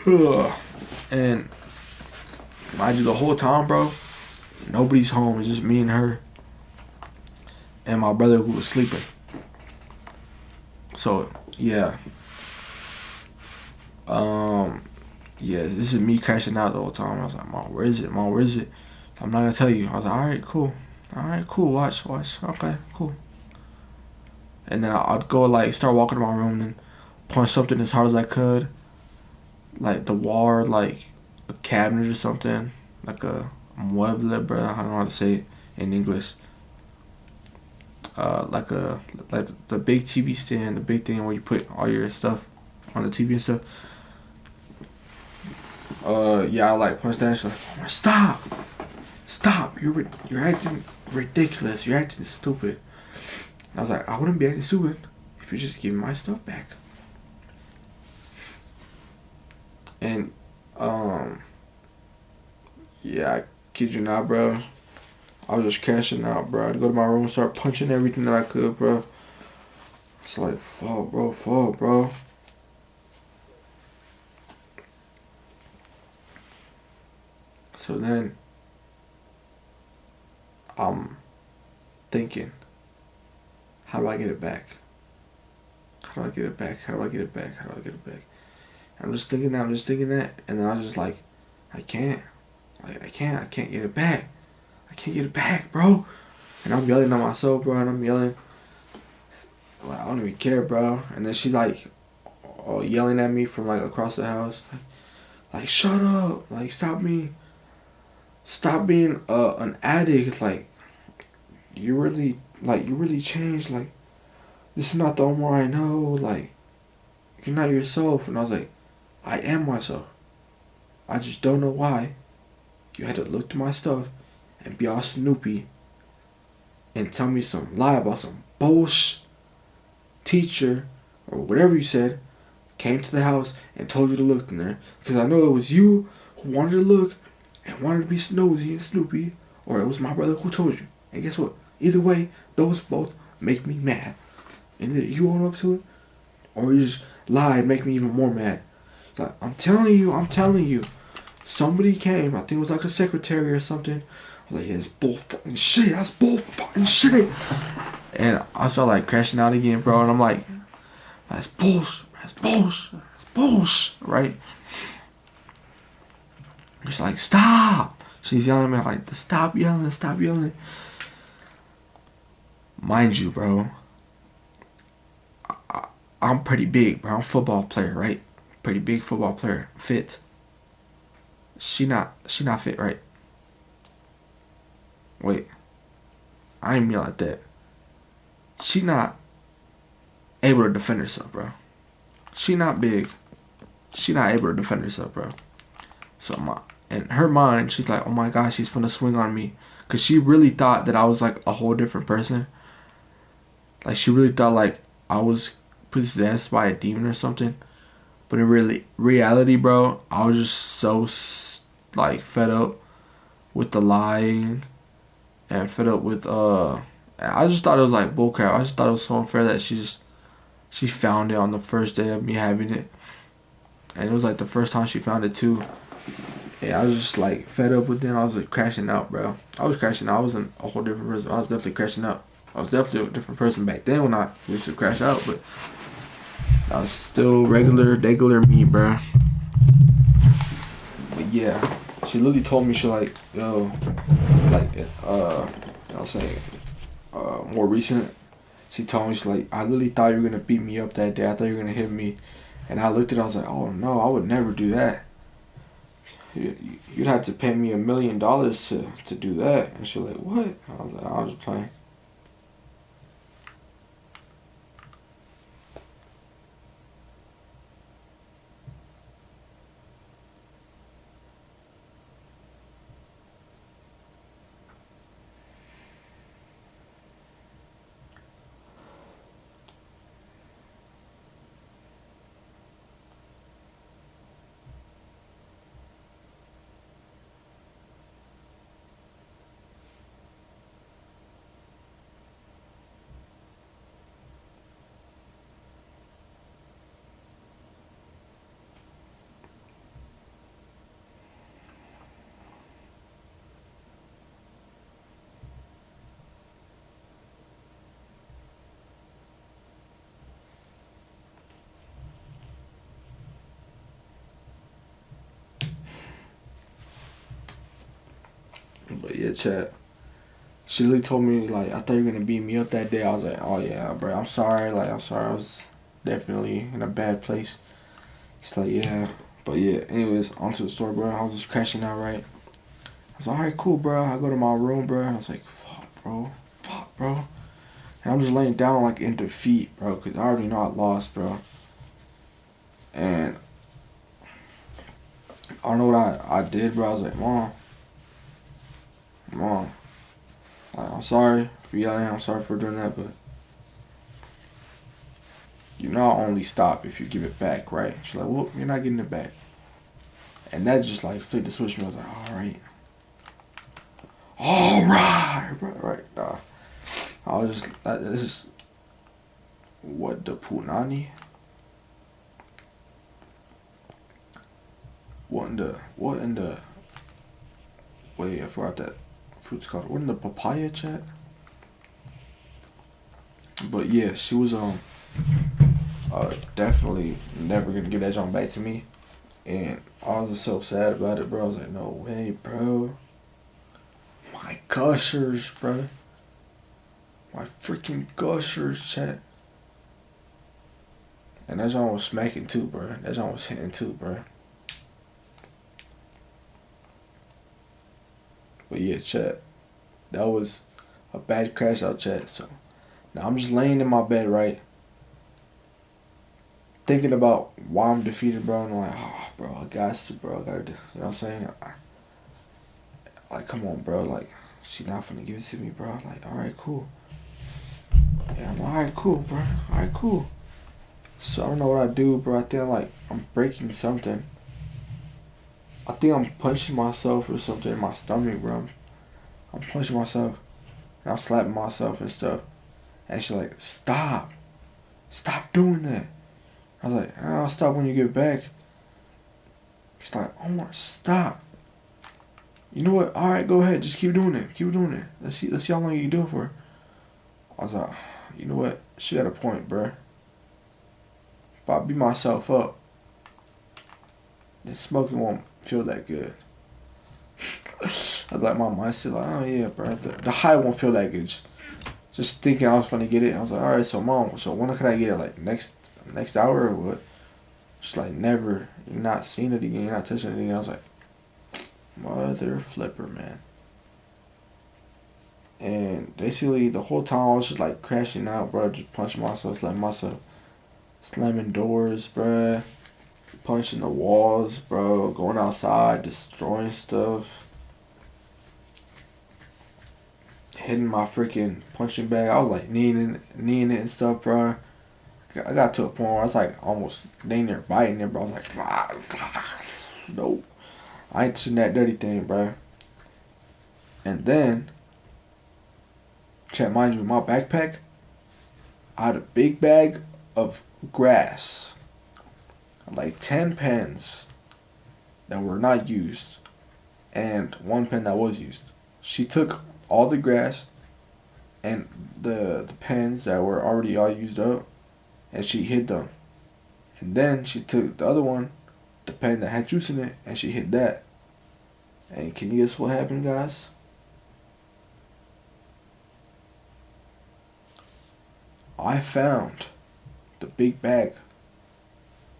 And mind you, the whole time, bro, nobody's home. It's just me and her and my brother who was sleeping. So yeah, yeah, this is me crashing out the whole time. I was like, Mom, where is it? Mom, where is it? I'm not gonna tell you. I was like, all right, cool. Watch. Okay, cool. And then I'd go like start walking to my room and punch something as hard as I could, like the wall, or like a cabinet or something, like a mueble, bro. I don't know how to say it in English. Like the big TV stand, the big thing where you put all your stuff on the TV and stuff. Yeah, I like punch that. She's like, stop! You're acting ridiculous. You're acting stupid. I was like, I wouldn't be acting stupid if you just give me my stuff back. And yeah, I kid you not, bro. I was just crashing out, bro. I'd go to my room and start punching everything that I could, bro. It's like, fuck, bro. So then, I'm thinking, how do I get it back? How do I get it back? How do I get it back? How do I get it back? I'm just thinking that, and then I was just like, I can't. Like, I can't get it back. I can't get it back, bro. And I'm yelling at myself, bro, and I'm yelling. Like, I don't even care, bro. And then she's like, yelling at me from like across the house. Like, shut up. Like, stop being an addict. Like, you really changed. Like, this is not the Omar I know. Like, you're not yourself. And I was like, I am myself. I just don't know why you had to look to my stuff and be all snoopy and tell me some lie about some bullshit teacher or whatever you said came to the house and told you to look in there. Because I know it was you who wanted to look and wanted to be nosy and snoopy, or it was my brother who told you. And guess what? Either way, those both make me mad. And either you own up to it, or you just lie and make me even more mad. It's like, I'm telling you. Somebody came, I think it was like a secretary or something. I was like, yeah, it's bull fucking shit. That's bull fucking shit. And I started like crashing out again, bro. And I'm like, that's bullshit. Right? She's like, stop. She's yelling at me like, stop yelling. Mind you, bro, I'm pretty big, bro. I'm a football player, right? Pretty big football player. Fit. She not fit, right? Wait. I ain't mean like that. She not able to defend herself, bro. She not big. She not able to defend herself, bro. So in her mind, she's like, oh my gosh, she's finna swing on me. Cause she really thought that I was like a whole different person. Like she really thought like I was possessed by a demon or something. But in reality, bro, I was just so like fed up with the lying and fed up with I just thought it was like bullcrap. I just thought it was so unfair that she found it on the first day of me having it. And it was like the first time she found it too. Yeah, I was just like fed up with it. I was like crashing out, bro. I was crashing out. I wasn't a whole different person. I was definitely crashing out. I was definitely a different person back then when I used to crash out, but I was still regular me, bro. But yeah, she literally told me, she like, yo, like, I'll say, more recent. She told me, she's like, I literally thought you were gonna beat me up that day. I thought you were gonna hit me, and I looked at it. I was like, oh no, I would never do that. You'd have to pay me $1 million to do that. And she's like, what? I was like, I was just playing. yeah, chat. She literally told me, like, I thought you were gonna beat me up that day. I was like, oh yeah, bro, I'm sorry. Like, I'm sorry. I was definitely in a bad place. She's like, yeah. But yeah, anyways, onto the story, bro. I was just crashing out, right? I was like, alright, cool, bro. I go to my room, bro. I was like, fuck, bro. Fuck, bro. And I'm just laying down, like, in defeat, bro. Because I already know I lost, bro. And I don't know what I did, bro. I was like, Mom. Like, I'm sorry for yelling. I'm sorry for doing that, but you know I'll only stop if you give it back, right? She's like, well, you're not getting it back. And that just, like, flipped the switch. And I was like, alright. Alright, bro. Right, nah. I was just, this is, what, the punani? What in the, wait, I forgot that fruit's called. What in the papaya, chat? But yeah, she was, definitely never gonna give that jump back to me. And I was just so sad about it, bro. I was like, no way, bro. My gushers, bro. My freaking gushers, chat. And that jump was smacking too, bro. That jump was hitting too, bro. But yeah, chat. That was a bad crash out, chat. So now I'm just laying in my bed, right? Thinking about why I'm defeated, bro. And I'm like, oh, bro, I got to, bro. I gotta do, you know what I'm saying? Like, come on, bro. Like, she's not finna give it to me, bro. Like, alright, cool. Yeah, I'm alright, cool, bro. Alright, cool. So I don't know what I do, bro. I think I'm breaking something. I think I'm punching myself or something in my stomach, bro. I'm punching myself. And I'm slapping myself and stuff. And she's like, stop. Stop doing that. I was like, I'll stop when you get back. She's like, Omar, stop. You know what? Alright, go ahead. Just keep doing it. Keep doing it. Let's see how long you can do it for. I was like, you know what? She got a point, bro. If I beat myself up, then smoking won't feel that good. I was like, my mindset, like, oh yeah, bro. The high won't feel that good. Just thinking I was gonna get it. I was like, alright, so mom, so when can I get it? Like next hour or what? She's like, never. You're not seeing it again. You're not touching it again. I was like, mother flipper, man. And basically the whole time I was just like crashing out, bro. Just punching myself, slamming myself, slamming doors, bro. Punching the walls, bro. Going outside, destroying stuff. Hitting my freaking punching bag. I was like kneeing it and stuff, bro. I got to a point where I was like almost laying there biting it, bro. I was like, nope. I ain't seen that dirty thing, bro. And then, chat, mind you, in my backpack, I had a big bag of grass. Like 10 pens that were not used. And one pen that was used. She took all the grass and the pens that were already all used up, and she hid them. And then she took the other one, the pen that had juice in it, and she hid that. And can you guess what happened, guys? I found the big bag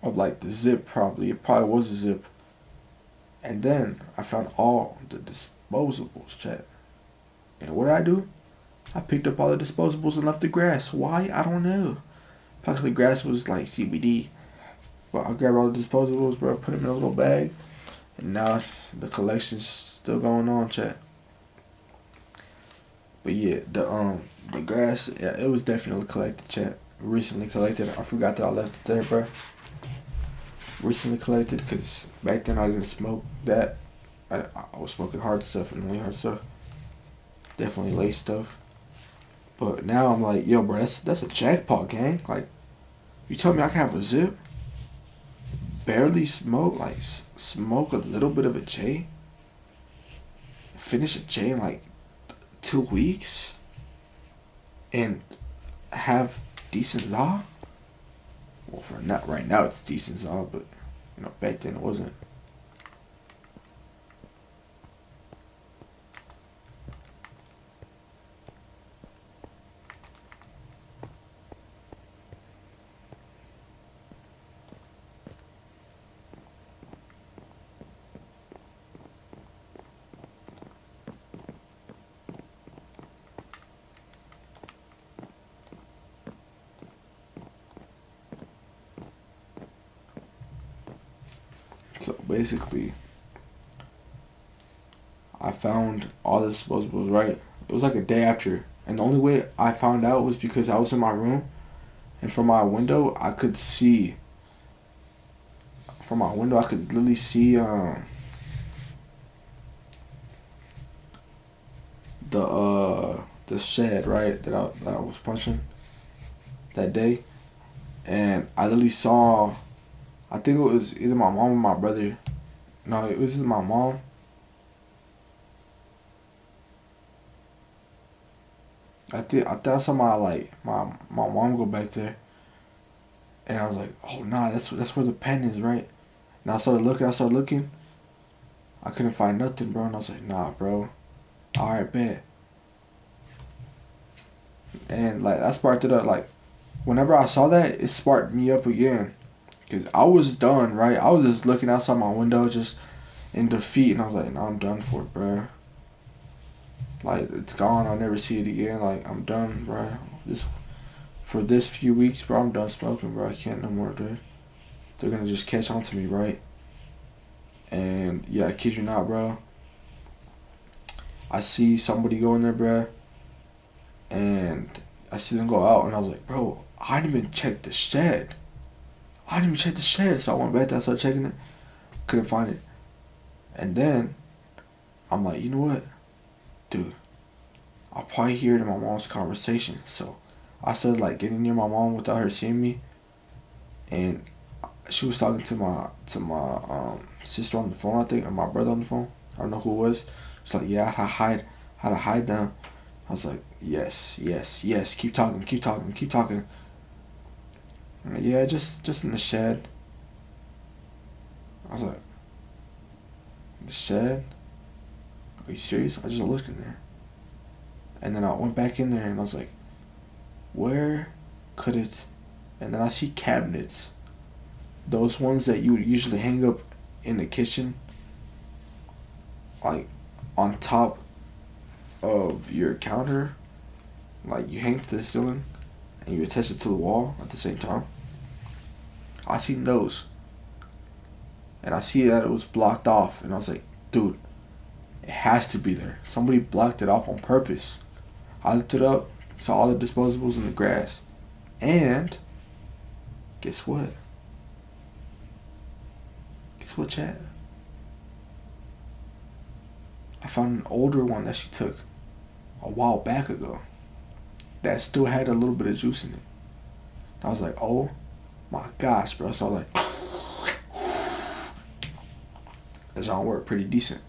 of like the zip, probably. It probably was a zip. And then I found all the disposables, chat. And what did I do? I picked up all the disposables and left the grass. Why? I don't know. Possibly grass was like CBD. But I grabbed all the disposables, bro, put them in a little bag. And now the collection's still going on, chat. But yeah, the grass, yeah, it was definitely collected, chat. Recently collected. I forgot that I left it there, bro. Recently collected because back then I didn't smoke that. I was smoking hard stuff and only hard stuff. Definitely lace stuff. But now I'm like, yo, bro, that's a jackpot, gang. Like, you tell me I can have a zip, barely smoke, like smoke a little bit of a J, finish a J in like 2 weeks, and have decent za. Well, for not right now it's decent za, but you know back then it wasn't. basically, I found all the disposables, right? It was like a day after. And the only way I found out was because I was in my room. And from my window, I could see. From my window, I could literally see the shed, right, that I was punching that day. And I literally saw, I think it was either my mom or my brother. No, it was either my mom. I saw my mom go back there, and I was like, oh nah, that's where the pen is, right? And I started looking. I couldn't find nothing, bro. And I was like, nah, bro. All right, bet. And like that sparked it up. Like whenever I saw that, it sparked me up again. Cause I was done, right? I was just looking outside my window, just in defeat, and I was like, no, I'm done for it, bro. Like it's gone. I'll never see it again. Like I'm done, bro. This for this few weeks, bro. I'm done smoking, bro. I can't no more, dude. They're gonna just catch on to me, right? And yeah, I kid you not, bro. I see somebody go in there, bro, and I see them go out, and I was like, bro, I didn't even check the shed. I didn't even check the shed. So I went back there, I started checking it, couldn't find it. And then I'm like, you know what, dude? I'll probably hear it in my mom's conversation. So I started like getting near my mom without her seeing me, and she was talking to my sister on the phone, I think, or my brother on the phone. I don't know who it was. She's like, yeah, how to hide them. I was like, yes, yes, yes. Keep talking, keep talking, keep talking. Like, yeah, just in the shed. I was like, the shed? Are you serious? I just looked in there, and then I went back in there, and I was like, where could it? And then I see cabinets, those ones that you would usually hang up in the kitchen, like on top of your counter, like you hang to the ceiling and you attach it to the wall at the same time. I seen those, and I see that it was blocked off, and I was like, dude, it has to be there. Somebody blocked it off on purpose. I looked it up, saw all the disposables in the grass, and guess what? Guess what, Chad? I found an older one that she took a while back ago that still had a little bit of juice in it. I was like, oh my gosh, bro. So I was like, that all worked pretty decent.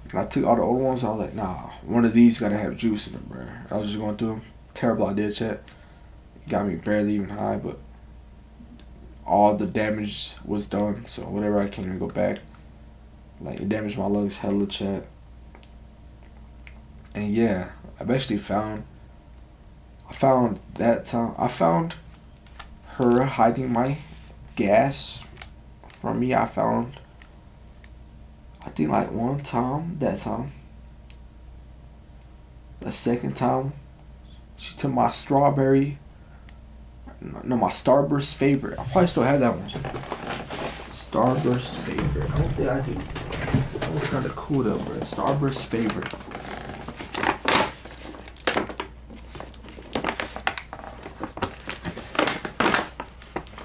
And I took all the old ones. And I was like, nah, one of these gotta have juice in it, bro. I was just going through them. Terrible idea, chat. Got me barely even high, but all the damage was done. So whatever, I can't even go back. Like it damaged my lungs hella, chat. And yeah, I found that time. I found her hiding my gas from me. I think like one time, that time. The second time, she took my strawberry, no, my Starburst favorite. I probably still have that one. Starburst favorite. I don't think I do. That was kind of cool though, bro. Starburst favorite.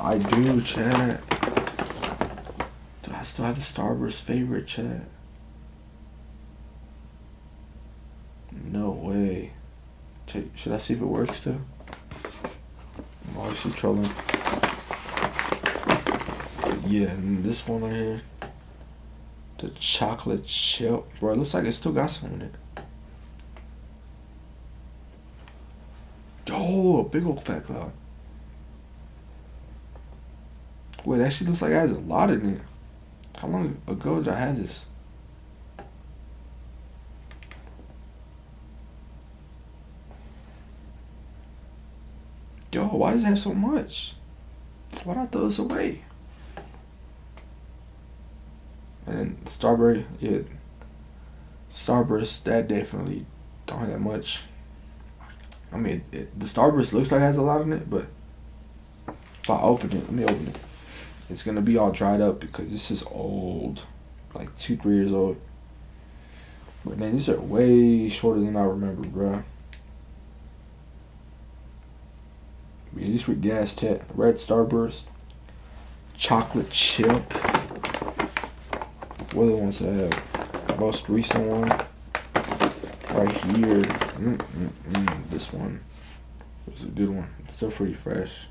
I do, chat. Do I still have the Starburst favorite, chat? No way. Should I see if it works too? I'm obviously trolling. Yeah, and this one right here. The chocolate chip. Bro, it looks like it still got some in it. Oh, a big old fat cloud. Wait, that shit looks like it has a lot in it. How long ago did I have this? Yo, why does it have so much? Why not throw this away? And then strawberry, yeah, Starburst, that definitely don't have that much. I mean, the Starburst looks like it has a lot in it, but if I open it, let me open it. It's gonna be all dried up because this is old, like 2-3 years old. But man, these are way shorter than I remember, bro. Yeah, these were gas chat. Red Starburst, chocolate chip. What are the ones I have? Most recent one, right here. This one was a good one. It's still pretty fresh.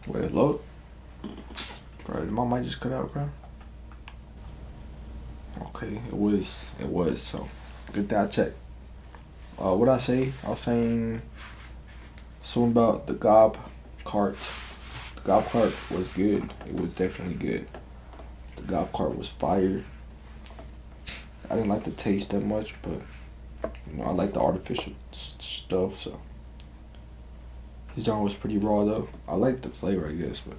Wait, load. Bro, my mic just cut out, bro. Okay, it was. So good that I checked. What I say? I was saying something about the gob cart. The gob cart was good. It was definitely good. The gob cart was fire. I didn't like the taste that much, but you know I like the artificial stuff. So his joint was pretty raw though. I like the flavor, I guess, but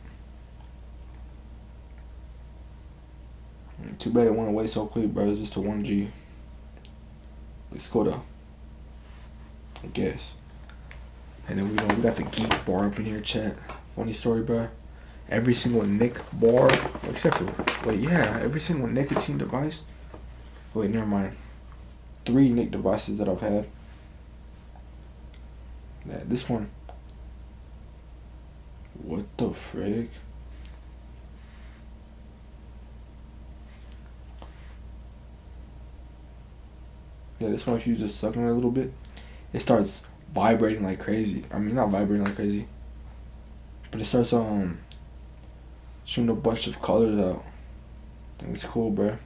too bad it went away so quick, bro. It's just a 1G. It's cool though, I guess. And then we got the geek bar up in here, chat. Funny story, bro. Every single Nick bar, except for every single nicotine device. Wait, never mind. 3 Nick devices that I've had. Yeah, this one. What the frick? Yeah, this one, if you just suck on it a little bit, it starts vibrating like crazy. I mean, not vibrating like crazy, but it starts shooting a bunch of colors out. I think it's cool, bro.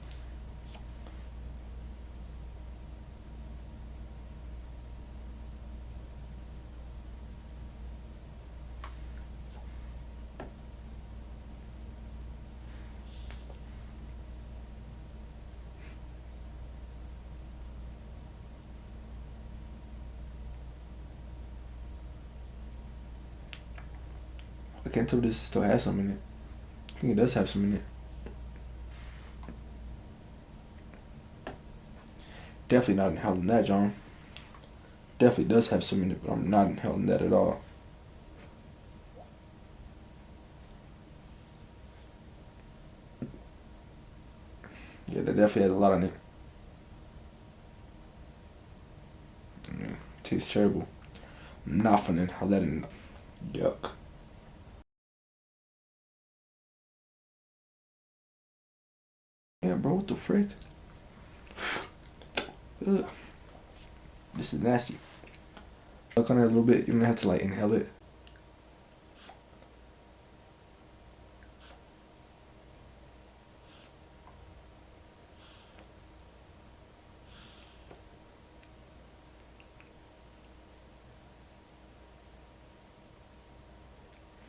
I can't tell if this still has some in it. I think it does have some in it. Definitely not inhaling that, John. Definitely does have some in it, but I'm not inhaling that at all. Yeah, that definitely has a lot in it. Yeah, tastes terrible. Not finna inhale that in. Yuck. Yeah, bro, what the frick? Ugh. This is nasty. Look on it a little bit. You don't have to like inhale it.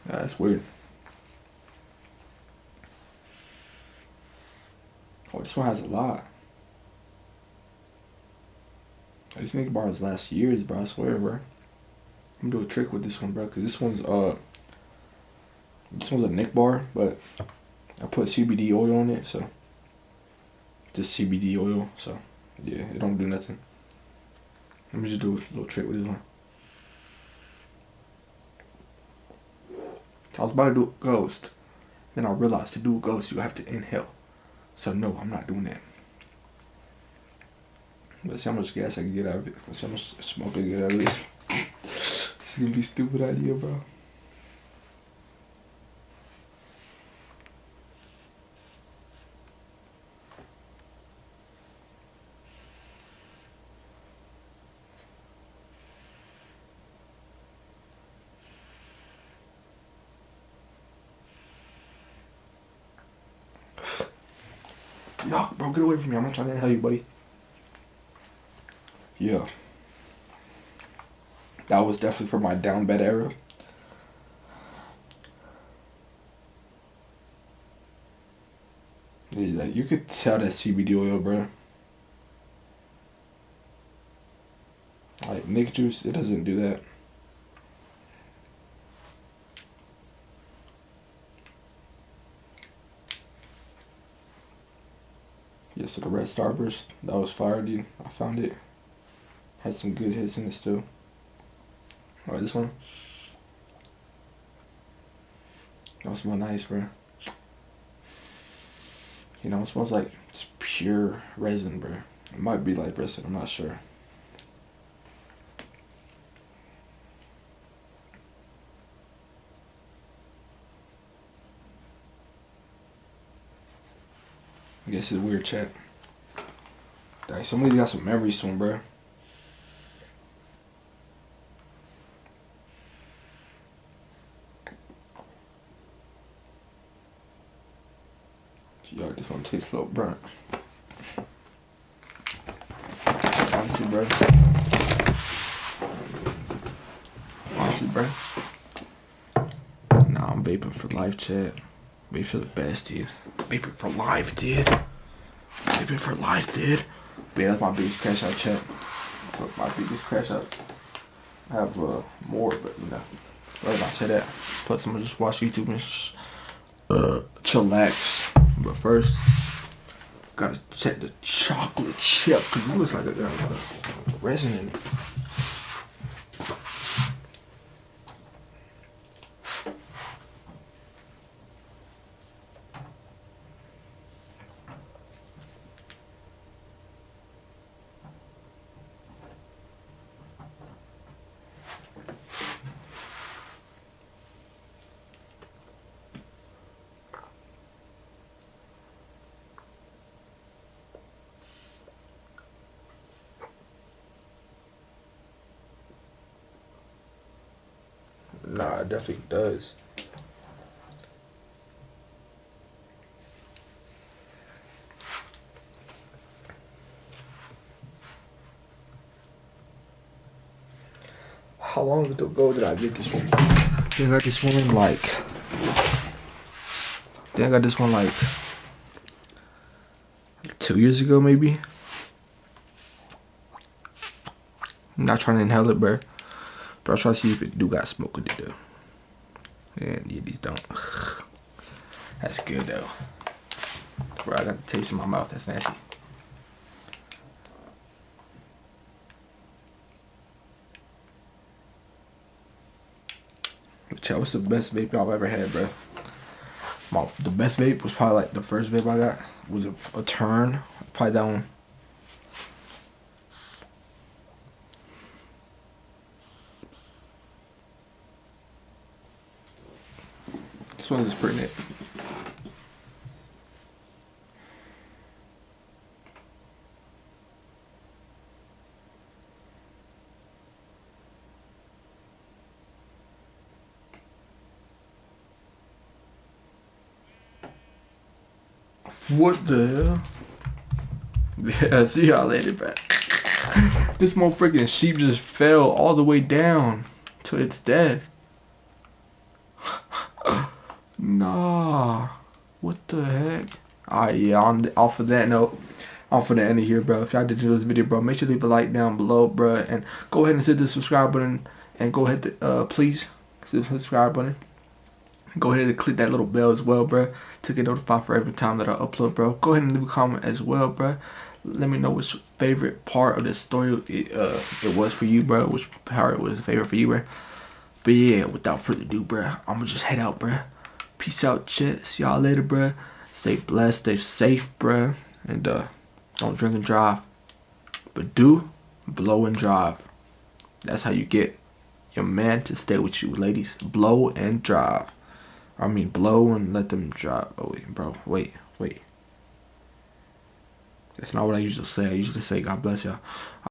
That's weird. Oh, this one has a lot. These Nick bars last years, bro. I swear, bro. I'm gonna do a trick with this one, bro, because this one's a Nick bar, but I put CBD oil on it, so just CBD oil. So yeah, it don't do nothing. Let me just do a little trick with this one. I was about to do a ghost. Then I realized to do a ghost, you have to inhale. So no, I'm not doing that. Let's see how much gas I can get out of it. Let's see how much smoke I can get out of it. It's gonna be a stupid idea, bro. Yo, bro, get away from me. I'm not trying to inhale you, buddy. Yeah. That was definitely for my down bad era. Yeah, you could tell that CBD oil, bro. Like Nick Juice, it doesn't do that. Yeah, so the Red Starburst, that was fire, dude. I found it. Had some good hits in it still. Alright, this one. That smells nice, bro. You know, it smells like it's pure resin, bro. It might be like resin, I'm not sure. I guess it's weird chat. Dang, somebody's got some memories to him, bro. Yo, this one tastes a little burnt. Honestly, bro. Honestly, bro. Nah, I'm vaping for life, chat. Vape for the best, dude. Vaping for life, dude. Vaping for life, dude. But yeah, that's my biggest crash out, chat. That's my biggest crash out. I have more, but you know. Right, I say that. Plus, I'm gonna just watch YouTube and chillax. But first, gotta check the chocolate chip because it looks like it got resin in it. Nah, it definitely does. How long ago did I get this one? I think I got this one like 2 years ago, maybe. I'm not trying to inhale it, bro. But I'll try to see if it do got smoke with it, though. And yeah, these don't. That's good, though. Bro, I got the taste in my mouth. That's nasty. But chat, what's the best vape I've ever had, bro? The best vape was probably like the first vape I got was a turn. Probably that one. This one is pretty neat. What the hell? Yeah, see y'all later, bro. This motherfucking sheep just fell all the way down to its death. Nah. What the heck? Alright, yeah, off of that note, off of the end of here, bro. If y'all did enjoy this video, bro, make sure to leave a like down below, bro. And go ahead and hit the subscribe button. And go ahead to, please, hit the subscribe button. Go ahead and click that little bell as well, bro, to get notified for every time that I upload, bro. Go ahead and leave a comment as well, bro. Let me know which favorite part of this story it was for you, bro. Which part was favorite for you, bro. But yeah, without further ado, bro, I'm gonna just head out, bro. Peace out, chat. See y'all later, bruh. Stay blessed, stay safe, bruh. And don't drink and drive. But do blow and drive. That's how you get your man to stay with you, ladies. Blow and drive. I mean, blow and let them drive. Oh, wait, bro. Wait. That's not what I usually say. I usually say, God bless y'all.